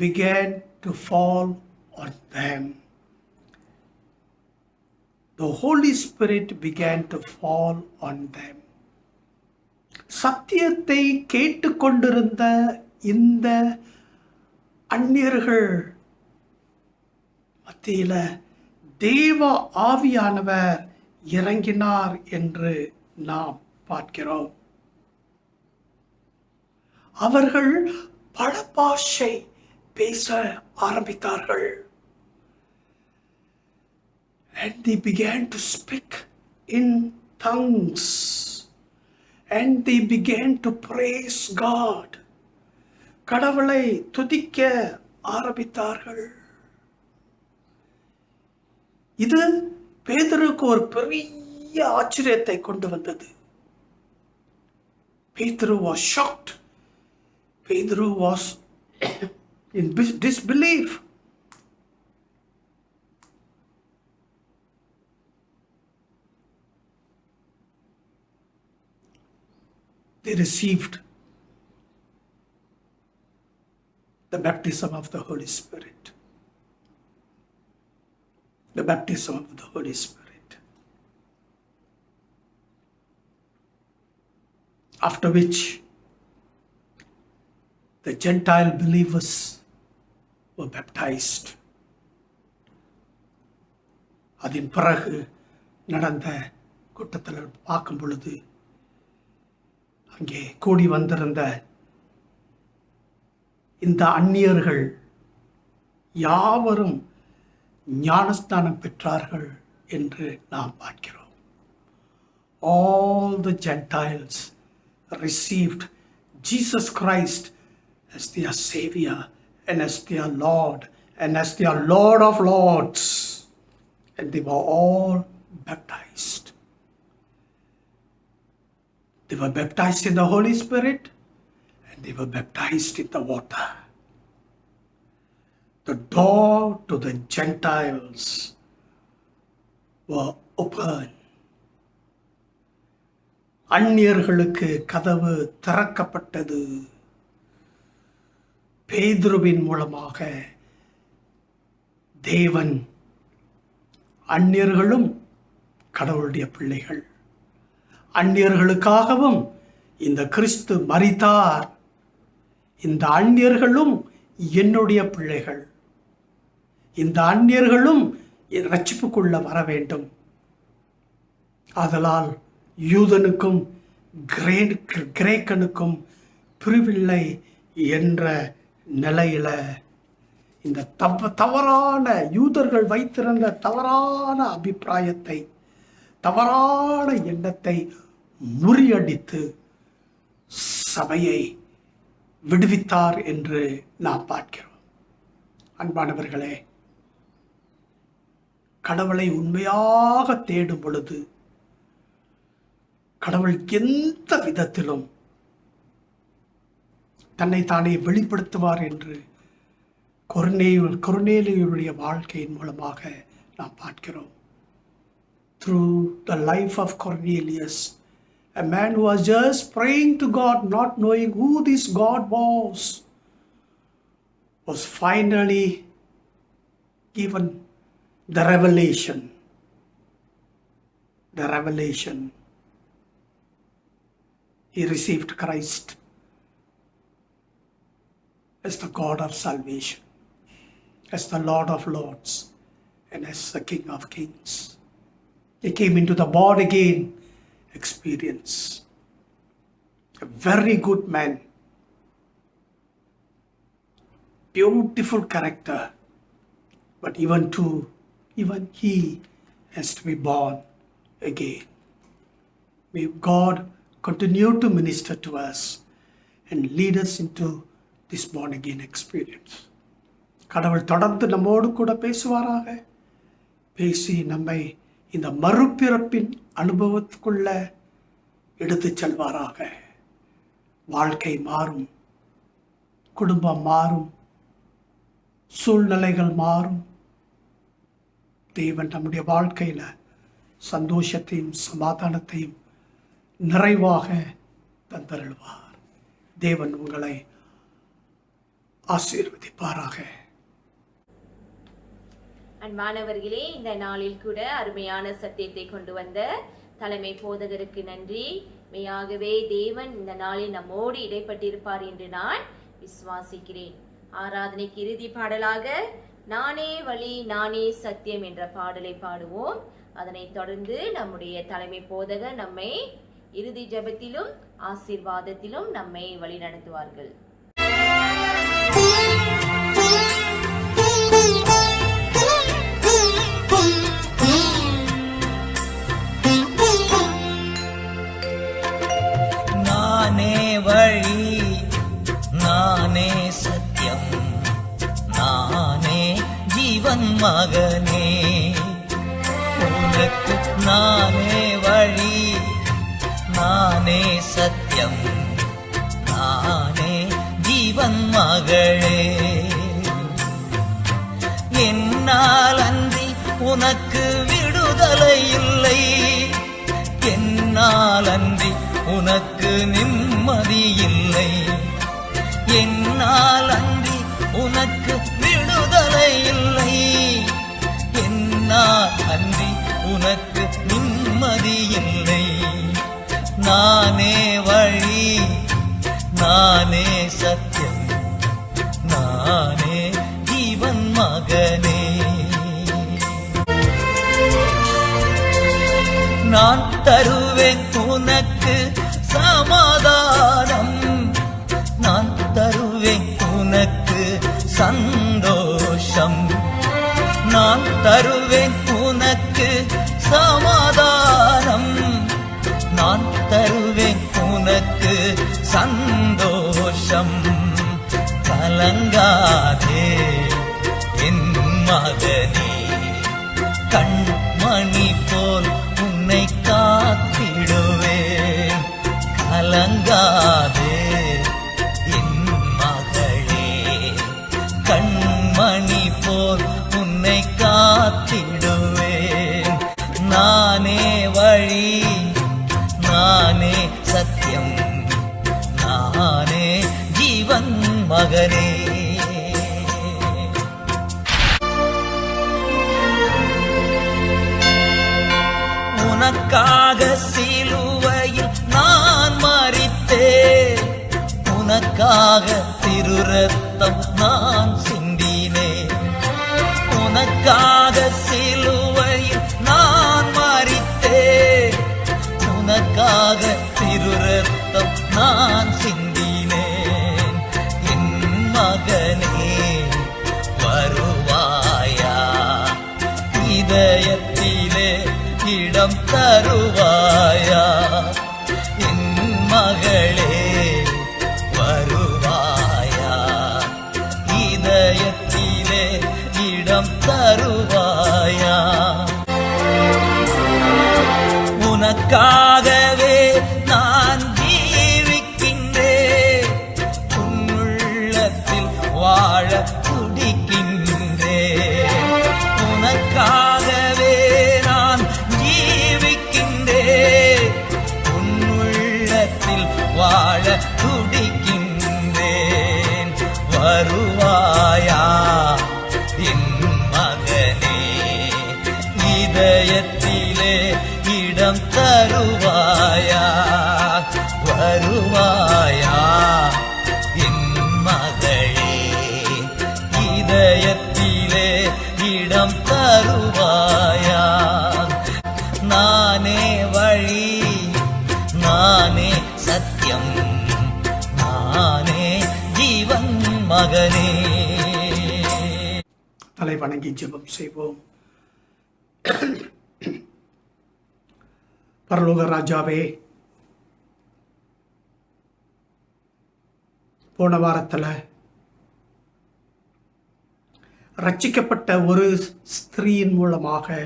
began to fall on them. The Holy Spirit began to fall on them. சத்தியத்தை கேட்டுக்கொண்டிருந்த இந்த அந்நியர்கள் மத்தியில தேவ ஆவியானவர் இறங்கினார் என்று நாம் பார்க்கிறோம். அவர்கள் பல பாஷை பேச ஆரம்பித்தார்கள். And they began to speak in tongues. And they began to praise God. கடவுளை துதிக்க ஆரம்பித்தார்கள். இது பேதுருக்கு ஒரு பெரிய ஆச்சரியத்தை கொண்டு வந்தது. Peter was shocked. Peter was in disbelief. They received the baptism of the Holy Spirit. The baptism of the Holy Spirit. After which the Gentile believers were baptized. அதன் பிறகு நடந்த கூட்டத்தில் பார்க்கும் பொழுது அங்கே கூடி வந்திருந்த இந்த அந்நியர்கள் யாவரும் ஞானஸ்தானம் பெற்றார்கள் என்று நாம் பார்க்கிறோம். All the Gentiles received Jesus Christ as their Savior and as their Lord and as their Lord of Lords, and they were all baptized. They were baptized in the Holy Spirit and they were baptized in the water. The door to the Gentiles were open. அந்நியர்களுக்கு கதவு திறக்கப்பட்டது. பேதுருவின் மூலமாக தேவன் அந்நியர்களும் கடவுளுடைய பிள்ளைகள், அந்நியர்களுக்காகவும் இந்த கிறிஸ்து மரித்தார். இந்த அந்நியர்களும் என்னுடைய பிள்ளைகள், இந்த அந்நியர்களும் ரட்சிப்புக்குள்ள வர வேண்டும். ஆதலால் யூதனுக்கும் கிரேக்கனுக்கும் பிரிவில்லை என்ற நிலையில இந்த தவறான யூதர்கள் வைத்திருந்த தவறான அபிப்பிராயத்தை, தவறான எண்ணத்தை முறியடித்து சபையை விடுவித்தார் என்று நாம் பார்க்கிறோம். அன்பானவர்களே, கடவுளை உண்மையாக தேடும் பொழுது கடவுள் எந்த விதத்திலும் தன்னை தானே வெளிப்படுத்துவார் என்று கொர்நேலியுடைய வாழ்க்கையின் மூலமாக நாம் பார்க்கிறோம். Through the life of Cornelius, a man who was just praying to God, not knowing who this God was finally given the revelation. The revelation. He received Christ as the God of salvation, as the Lord of Lords, and as the King of Kings. He came into the born again experience. A very good man, beautiful character, but even he has to be born again. May God continue to minister to us and lead us into this born again experience. கடவுள் தொடர்ந்து நம்மோடு கூட பேசுவாராக. பேசி நம்மை இந்த மறுபிறப்பின் அனுபவத்துக்குள்ள எடுத்து செல்வாராக. வாழ்க்கை மாறும், குடும்பம் மாறும், சூழ்நிலைகள் மாறும். தேவன் நம்முடைய வாழ்க்கையில சந்தோஷத்தையும் சமாதானத்தையும் நிறைவாக தந்தருள்வார். தேவன் உங்களை ஆசீர்வதிப்பாராக. அன்பானவர்களே, இந்த நாளில் கூட அருமையான சத்தியத்தை கொண்டு வந்த தலைமை போதகருக்கு நன்றி. மெய்யாகவே தேவன் இந்த நாளில் நம்மோடு இடைப்பட்டிருப்பார் என்று நான் விசுவாசிக்கிறேன். ஆராதனைக்கு இறுதி பாடலாக நானே வழி நானே சத்தியம் என்ற பாடலை பாடுவோம். அதனைத் தொடர்ந்து நம்முடைய தலைமை போதகர் நம்மை இறுதி ஜெபத்திலும் ஆசீர்வாதத்திலும் நம்மை வழி நடத்துவார்கள். நானே வழி நானே சத்தியம் நானே ஜீவன் மகனே, உனக்கு நானே வழி நானே சத்தியம் நானே ஜீவன் மகளே. என்னால் அன்றி உனக்கு விடுதலை இல்லை, என்னால் அன்றி உனக்கு நிம்மதி இல்லை, என்னால் அன்றி உனக்கு விடுதலை இல்லை, என்னால் அன்றி உனக்கு நிம்மதி இல்லை. நானே வழி நானே சத்தியம் நானே ஜீவன் மகனே. நான் தருவேன் உனக்கு சமாதானம், நான் தருவேன் உனக்கு சந்தோஷம், நான் தருவேன் உனக்கு சமாதானம், நான் தருவேன் உனக்கு சந்தோஷம். கலங்காதே என் மகனே, கண்மணி போல் உன்னை காத்திடுவேன். கலங்காதே என் மகளே, கண்மணி போல் உன்னை காத்திடுவேன். நானே வழி நானே சத்தியம் நானே ஜீவன் மகனே. உனக்காக சிலுவையில் நான் மரித்தேன், உனக்காக திரு ரத்தம் நான் சிந்தினேன், உனக்காக சிலுவையில் நான் மரித்தேன், உனக்காக திரு ரத்தம் நான் சிந்தினேன். என் மகனே வருவாயா, இதயத்திலே இடம் தருவாயா, என் மகளே இடம் தருவாயா? உனக்காகவே நான் ஜீவிக்கின்றேன், உன்னுள்ளத்தில் வாழ துடிக்கின்றேன். உனக்காகவே நான் ஜீவிக்கின்றேன், உன்னுள்ளத்தில் வாழ துடிக்கின்றேன். வருவாயா என் மகனே, இதயத்திலே இடம் தருவாயா? வருவாயா என் மகளே, இதயத்திலே இடம் தருவாயா? நானே வழி, நானே சத்தியம், நானே ஜீவன் மகனே. தலை வணங்கி ஜெபம் செய்வோம். பரலோக ராஜாவே, போன வாரத்தில் ரட்சிக்கப்பட்ட ஒரு ஸ்திரீயின் மூலமாக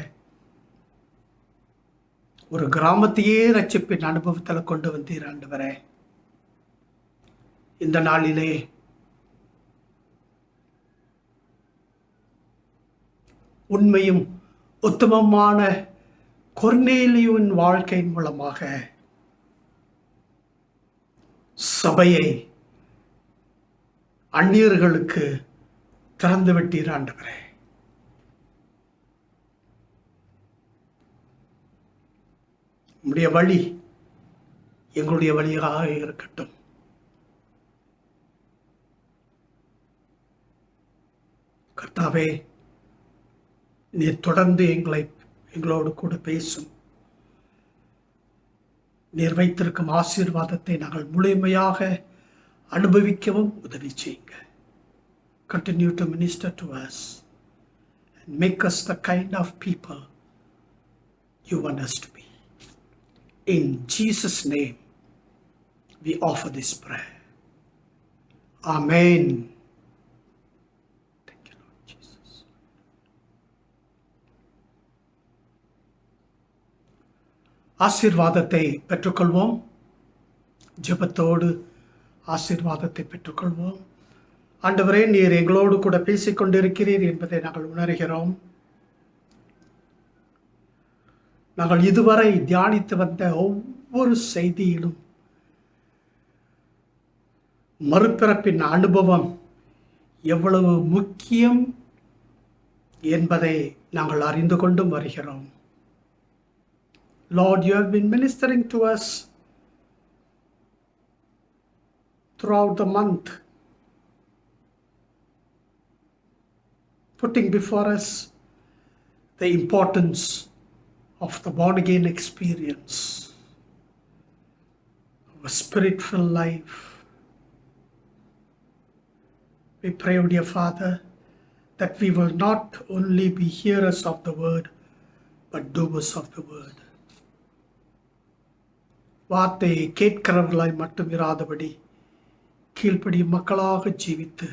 ஒரு கிராமத்தையே ரட்சிப்பின் அனுபவத்தில் கொண்டு வந்தீர் ஆண்டவரே. இந்த நாளிலே உண்மையும் உத்தமமான கொர்நேலியுவின் வாழ்க்கையின் மூலமாக சபையை அந்நியர்களுக்கு திறந்து விட்டீர் ஆண்டவரே. உம்முடைய வழி எங்களுடைய வழியாக இருக்கட்டும். கர்த்தாவே, நீர் தொடர்ந்து எங்களோடு கூட பேசும். நீர் வைத்திருக்கும் ஆசீர்வாதத்தை நாங்கள் முழுமையாக அனுபவிக்கவும் உதவி செய்யுங்க. Continue to minister to us and make us the kind of people you want us to be. In Jesus' name, we offer this prayer. Amen. Thank you, Lord Jesus. ஆசீர்வாதத்தை பெற்றுக்கொள்வோம். ஜெபத்தோடு ஆசீர்வாதத்தை பெற்றுக்கொள்வோம். ஆண்டவரே, நீர் எங்களோடு கூட பேசிக்கொண்டிருக்கிறீர் என்பதை நாங்கள் உணர்கிறோம். நாங்கள் இதுவரை தியானித்து வந்த ஒவ்வொரு செய்தியிலும் மறுபிறப்பின் அனுபவம் எவ்வளவு முக்கியம் என்பதை நாங்கள் அறிந்து கொண்டும் வருகிறோம். Lord, you have been ministering to us throughout the month, putting before us the importance of the born-again experience, of a spirit-filled life. We pray, O dear Father, that we will not only be hearers of the word, but doers of the word. வார்த்தையை கேட்கிறவர்களாய் மட்டும் இராதபடி கீழ்ப்படி மக்களாக ஜீவித்து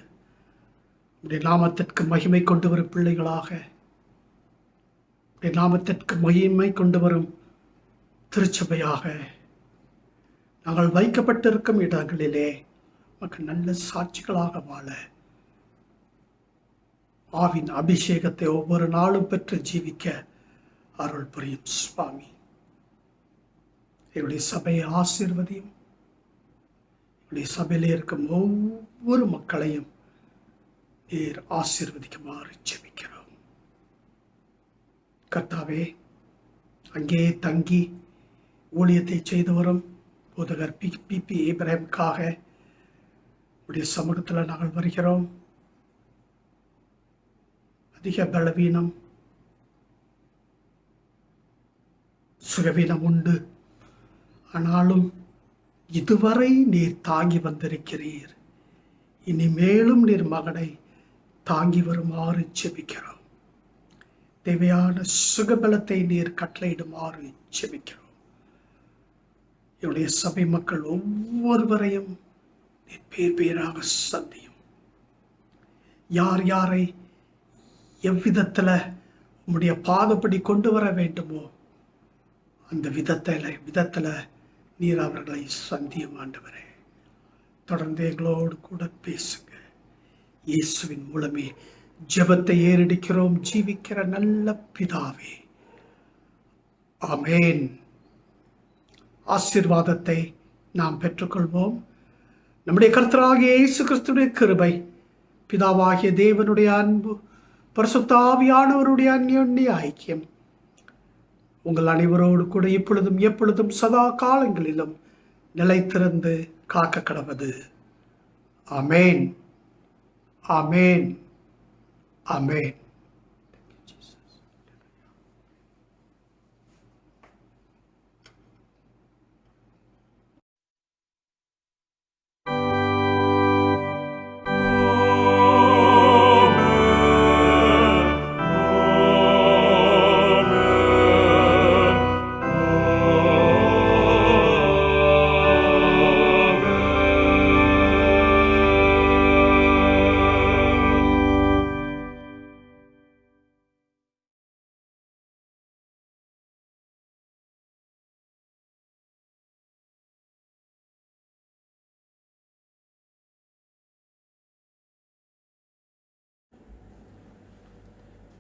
உடைய நாமத்திற்கு மகிமை கொண்டு வரும் பிள்ளைகளாக, உடைய நாமத்திற்கு மகிமை கொண்டு வரும் திருச்சபையாக நாங்கள் வைக்கப்பட்டிருக்கும் இடங்களிலே நமக்கு நல்ல சாட்சிகளாக வாழ ஆவின் அபிஷேகத்தை ஒவ்வொரு நாளும் பெற்று ஜீவிக்க அருள் புரியும் சுவாமி. என்னுடைய சபையை ஆசீர்வதியும். என்னுடைய சபையில் இருக்கும் ஒவ்வொரு மக்களையும் நீர் ஆசீர்வதிக்குமாறு ஜெபிக்கிறோம். கர்த்தாவே, அங்கே தங்கி ஊழியத்தை செய்து வரும் போதகர் பிபி இப்ராஹிமுக்காக உடைய சமூகத்தில் நாங்கள் வருகிறோம். அதிக பலவீனம், சுகவீனம் உண்டு. ஆனாலும் இதுவரை நீர் தாங்கி வந்திருக்கிறீர். இனிமேலும் நீர் மகனை தாங்கி வருமாறு ஜெபிக்கிறோம். தேவையான சுகபலத்தை நீர் கட்டளையிடுமாறு ஜெபிக்கிறோம். என்னுடைய சபை மக்கள் ஒவ்வொருவரையும் நீர் பேர் பேராக சந்தியும். யார் யாரை எவ்விதத்தில் உம்முடைய பாதப்படி கொண்டு வர வேண்டுமோ அந்த விதத்தில் நீர் அவர்களை சந்தியும் ஆண்டவரே. தொடர்ந்து எங்களோடு கூட பேசுங்க. இயேசுவின் மூலமே ஜெபத்தை ஏறெடுக்கிறோம் ஜீவிக்கிற நல்ல பிதாவே. ஆமென். ஆசீர்வாதத்தை நாம் பெற்றுக்கொள்வோம். நம்முடைய கர்த்தராகிய இயேசு கிறிஸ்துவின் கிருபை, பிதாவாகிய தேவனுடைய அன்பு, பரிசுத்த ஆவியானவருடைய அந்யோன்ய ஐக்கியம் உங்கள் அனைவரோடு கூட இப்பொழுதும் எப்பொழுதும் சதா காலங்களிலும் நிலைத்திருந்து காக்க கடவது. ஆமென். ஆமென். ஆமென்.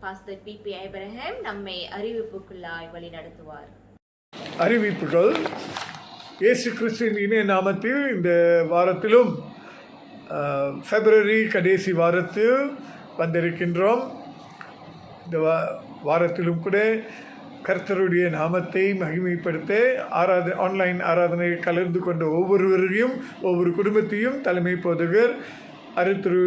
பாஸ்டர் பிபி ஆபிரகாம் நம்மை அறிவிப்புக்குள்ளாய் வழி நடத்துவார். அறிவிப்புகள். இயேசு கிறிஸ்துவின் இணைய நாமத்தில் இந்த வாரத்திலும் பிப்ரவரி கடைசி வாரத்தில் வந்திருக்கின்றோம். இந்த வாரத்திலும் கூட கர்த்தருடைய நாமத்தை மகிமைப்படுத்த ஆன்லைன் ஆராதனை கலந்து கொண்ட ஒவ்வொருவரையும் ஒவ்வொரு குடும்பத்தையும் தலைமை போதகர் அருத்திரு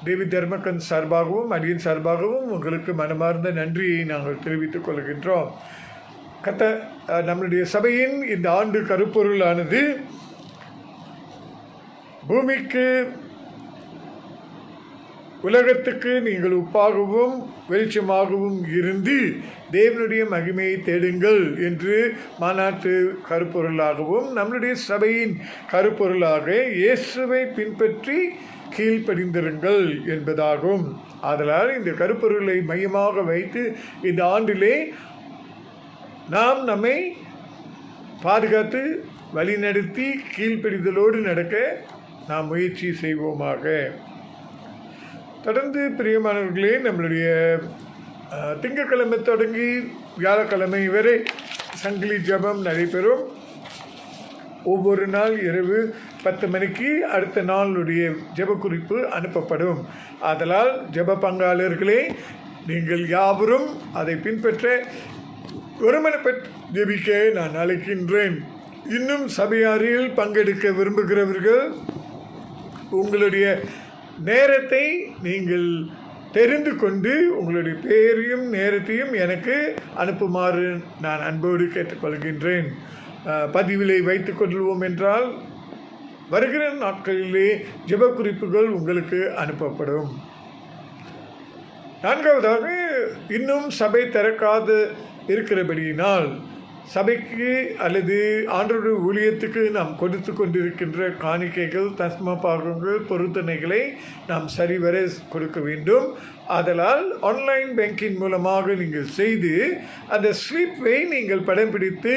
தேவி தர்மகன் சார்பாகவும் அடியின் சார்பாகவும் உங்களுக்கு மனமார்ந்த நன்றியை நாங்கள் தெரிவித்துக் கொள்கின்றோம். நம்முடைய சபையின் இந்த ஆண்டு கருப்பொருளானது பூமிக்கு உலகத்துக்கு நீங்கள் உப்பாகவும் வெளிச்சமாகவும் இருந்து தேவனுடைய மகிமையை தேடுங்கள் என்று மாநாட்டு கருப்பொருளாகவும் நம்முடைய சபையின் கருப்பொருளாக இயேசுவை பின்பற்றி கீழ்ப்படிந்திருங்கள் என்பதாகும். ஆதலால் இந்த கருப்பொருளை மையமாக வைத்து இந்த ஆண்டிலே நாம் நம்மை பாதுகாத்து வழிநடத்தி கீழ்ப்படிதலோடு நடக்க நாம் முயற்சி செய்வோமாக. தொடர்ந்து பிரியமானவர்களே, நம்மளுடைய திங்கட்கிழமை தொடங்கி வியாழக்கிழமை வரை சங்கிலி ஜபம் நடைபெறும். ஒவ்வொரு நாள் இரவு 10 மணிக்கு அடுத்த நாளுடைய ஜெப குறிப்பு அனுப்பப்படும். ஆதலால் ஜெப பங்காளர்களே, நீங்கள் யாவரும் அதை பின்பற்ற ஒருமனப்பட்டு ஜெபிக்க நான் அழைக்கின்றேன். இன்னும் சபையாரில் பங்கெடுக்க விரும்புகிறவர்கள் உங்களுடைய நேரத்தை நீங்கள் தெரிந்து கொண்டு உங்களுடைய பெயரையும் நேரத்தையும் எனக்கு அனுப்புமாறு நான் அன்போடு கேட்டுக்கொள்கின்றேன். பதிவிலை வைத்துக் கொள்வோம் என்றால் வருகிற நாட்களிலே ஜெப குறிப்புகள் உங்களுக்கு அனுப்பப்படும். நான்காவதாக, இன்னும் சபை திறக்காது இருக்கிறபடியினால் சபைக்கு அல்லது ஆண்டவருடைய ஊழியத்துக்கு நாம் கொடுத்து கொண்டிருக்கின்ற காணிக்கைகள், தஸ்ம பாகங்கள், பொருத்தனைகளை நாம் சரிவர கொடுக்க வேண்டும். ஆதலால் ஆன்லைன் பேங்கிங் மூலமாக நீங்கள் செய்து அந்த ஸ்லிப்பை நீங்கள் படம் பிடித்து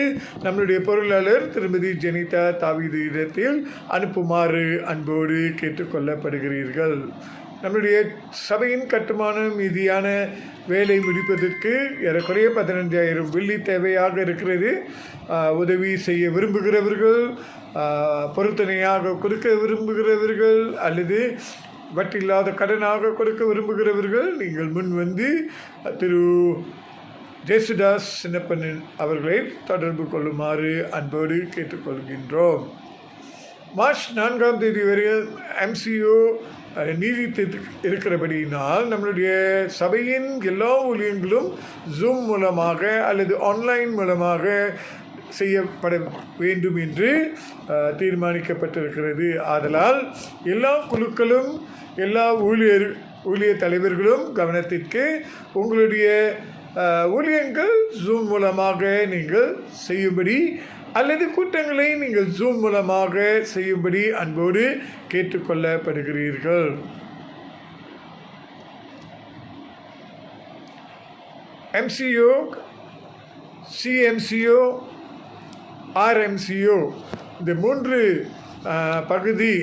நம்முடைய பொருளாளர் திருமதி ஜெனிதா தாவீது இடத்தில் அனுப்புமாறு அன்போடு கேட்டுக்கொள்ளப்படுகிறீர்கள். நம்முடைய சபையின் கட்டுமான மீதியான வேலை முடிப்பதற்கு ஏறக்குறைய 15,000 வெள்ளி தேவையாக இருக்கிறது. உதவி செய்ய விரும்புகிறவர்கள், பொருத்தனையாக கொடுக்க விரும்புகிறவர்கள் அல்லது வட்டில்லாத கடனாக கொடுக்க விரும்புகிறவர்கள் நீங்கள் முன் வந்து திரு ஜேசுதாஸ் சின்னப்பன் அவர்களை தொடர்பு கொள்ளுமாறு அன்போடு கேட்டுக்கொள்கின்றோம். மார்ச் 4ஆம் தேதி வரை MCO நீடித்து இருக்கிறபடியினால் நம்மளுடைய சபையின் எல்லா ஊழியங்களும் ஜூம் மூலமாக அல்லது ஆன்லைன் மூலமாக செய்யப்பட வேண்டும் என்று தீர்மானிக்கப்பட்டிருக்கிறது. ஆதலால் எல்லா குழுக்களும் எல்லா ஊழிய தலைவர்களும் கவனத்திற்கு உங்களுடைய ஊழியங்கள் ஜூம் மூலமாக நீங்கள் செய்யும்படி அல்லது கூட்டங்களை நீங்கள் ஜூம் மூலமாக செய்யும்படி அன்போடு கேட்டுக்கொள்ளப்படுகிறீர்கள். MCO, CMCO, RMCO இந்த 3 பகுதி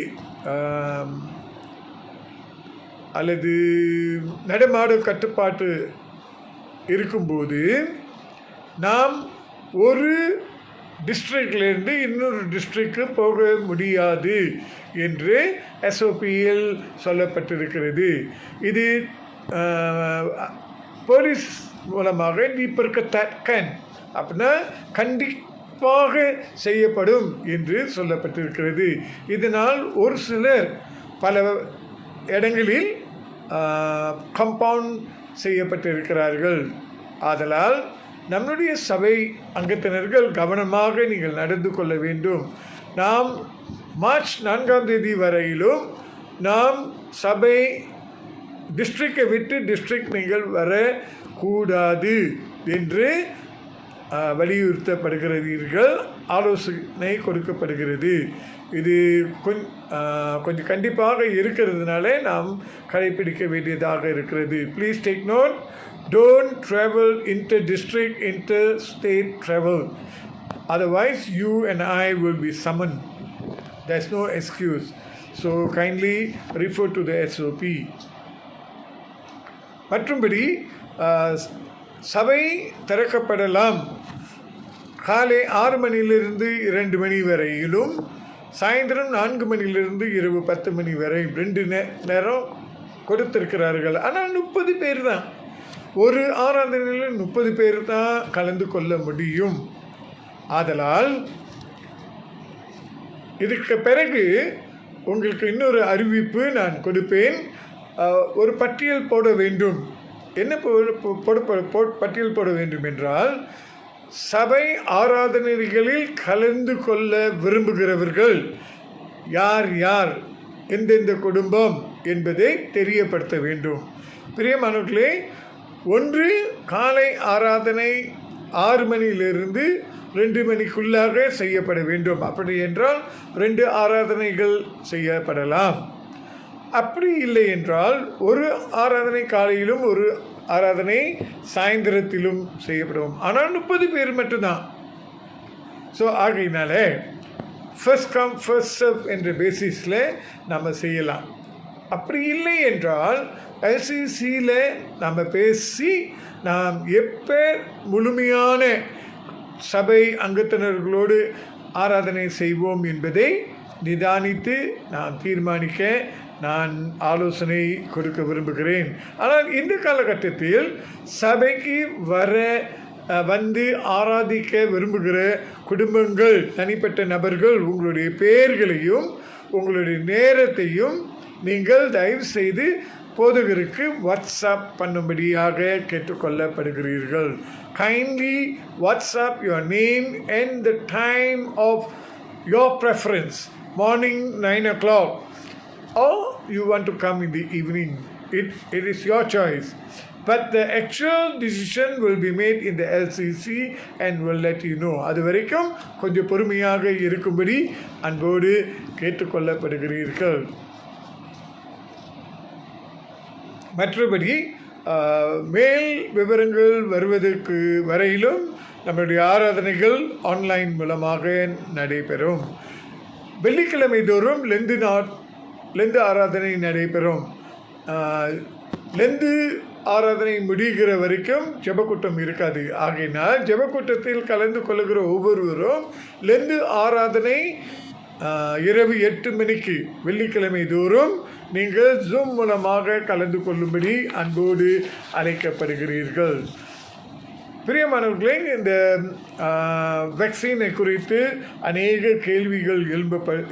அல்லது நடமாடு கட்டுப்பாட்டு இருக்கும்போது நாம் ஒரு டிஸ்ட்ரிக்ட்லேருந்து இன்னொரு டிஸ்ட்ரிக்டு போக முடியாது என்று SOPயில் சொல்லப்பட்டிருக்கிறது. இது போலீஸ் மூலமாக நீப்பர்க்கத்தக்கன் அப்படின்னா கண்டிப்பாக செய்யப்படும் என்று சொல்லப்பட்டிருக்கிறது. இதனால் ஒரு சிலர் பல இடங்களில் கம்பவுண்ட் செய்யப்பட்டிருக்கிறார்கள். ஆதலால் நம்முடைய சபை அங்கத்தினர்கள் கவனமாக நீங்கள் நடந்து கொள்ள வேண்டும். நாம் மார்ச் 4ஆம் தேதி வரையிலும் நாம் சபை டிஸ்ட்ரிக்டை விட்டு டிஸ்ட்ரிக்ட் நீங்கள் வரக்கூடாது என்று வலியுறுத்தப்படுகிறீர்கள், ஆலோசனை கொடுக்கப்படுகிறது. இது கொஞ்சம் கண்டிப்பாக இருக்கிறதுனால நாம் கடைப்பிடிக்க வேண்டியதாக இருக்கிறது. Please take note, don't travel inter district, inter state travel, otherwise you and I will be summoned. There's no excuse. So kindly refer to the SOP. மற்றும்படி சபை திறக்கப்படலாம் காலை 6 மணியிலிருந்து 2 மணி வரையிலும், சாயந்தரம் 4 மணியிலிருந்து இரவு 10 மணி வரை 2 நேரம் கொடுத்திருக்கிறார்கள். ஆனால் 30 பேர் தான், ஒரு ஆராதனையில் 30 பேர் தான் கலந்து கொள்ள முடியும். ஆதலால் இதுக்கு பிறகு உங்களுக்கு இன்னொரு அறிவிப்பு நான் கொடுப்பேன். ஒரு பட்டியல் போட வேண்டும். என்ன பட்டியல் போட வேண்டும் என்றால், சபை ஆராதனைகளில் கலந்து கொள்ள விரும்புகிறவர்கள் யார் யார், எந்தெந்த குடும்பம் என்பதை தெரியப்படுத்த வேண்டும். பிரியமானவர்களே, ஒன்று காலை ஆராதனை 6 மணியிலிருந்து 2 மணிக்குள்ளாக செய்யப்பட வேண்டும். அப்படி என்றால் 2 ஆராதனைகள் செய்யப்படலாம். அப்படி இல்லை என்றால் ஒரு ஆராதனை காலையிலும் ஒரு ஆராதனை சாயந்தரத்திலும் செய்யப்படும். ஆனால் 30 பேர் மட்டும்தான். ஸோ ஆகையினால ஃபர்ஸ்ட் கம் ஃபர்ஸ்ட் சர்வ் என்ற பேசிஸில் நம்ம செய்யலாம். அப்படி இல்லை என்றால் LCCயில் நம்ம பேசி நாம் எப்போ முழுமையான சபை அங்கத்தினர்களோடு ஆராதனை செய்வோம் என்பதை நிதானித்து நாம் தீர்மானிக்க நான் ஆலோசனை கொடுக்க விரும்புகிறேன். ஆனால் இந்த காலகட்டத்தில் சபைக்கு வந்து ஆராதிக்க விரும்புகிற குடும்பங்கள், தனிப்பட்ட நபர்கள், உங்களுடைய பெயர்களையும் உங்களுடைய நேரத்தையும் நீங்கள் தயவு செய்து போதகருக்கு WhatsApp பண்ணும்படியாக கேட்டுக்கொள்ளப்படுகிறீர்கள். Kindly WhatsApp your name and the time of your preference, morning 9 o'clock, or you want to come in the evening. It is your choice. But the actual decision will be made in the LCC and will let you know. அது வரைக்கும் கொஞ்சம் பொறுமையாக இருக்கும்படி அன்போடு கேட்டுக்கொள்ளப்படுகிறீர்கள். மற்றபடி மேல் விவரங்கள் வருவதற்கு வரையிலும் நம்முடைய ஆராதனைகள் ஆன்லைன் மூலமாக நடைபெறும். வெள்ளிக்கிழமை தோறும் லெந்து ஆராதனை நடைபெறும். லெந்து ஆராதனை முடிகிற வரைக்கும் ஜெபக்கூட்டம் இருக்காது. ஆகையினால் ஜெபக்கூட்டத்தில் கலந்து கொள்ளுகிற ஒவ்வொருவரும் லெந்து ஆராதனை இரவு 8 மணிக்கு வெள்ளிக்கிழமை தோறும் நீங்கள் ஜூம் மூலமாக கலந்து கொள்ளும்படி அன்போடு அழைக்கப்படுகிறீர்கள். பிரியமானவர்களே, இந்த வேக்சினை குறித்து அநேக கேள்விகள்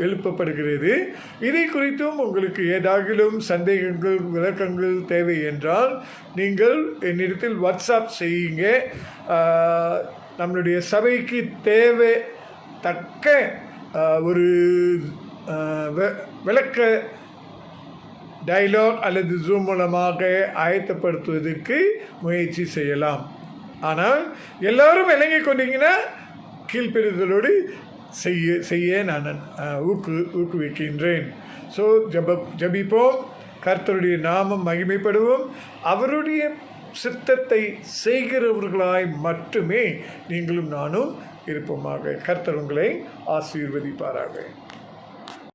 எழுப்பப்படுகிறது. இதை குறித்தும் உங்களுக்கு ஏதாகிலும் சந்தேகங்கள், விளக்கங்கள் தேவை என்றால் நீங்கள் என்னிடத்தில் வாட்ஸ்அப் செய்யுங்க. நம்மளுடைய சபைக்கு தேவை தக்க ஒரு விளக்க டயலாக் அல்லது ஜூம் மூலமாக ஆயத்தப்படுத்துவதற்கு முயற்சி செய்யலாம். ஆனால் எல்லாரும் விளங்கிக் கொண்டீங்கன்னா கீழ்ப்பெறுதலோடு செய்ய நான் ஊக்குவிக்கின்றேன். ஸோ ஜபிப்போம், கர்த்தருடைய நாமம் மகிமைப்படுவோம், அவருடைய சித்தத்தை செய்கிறவர்களாய் மட்டுமே நீங்களும் நானும் இருப்போமாக. கர்த்தர் உங்களை ஆசீர்வதிப்பாராக.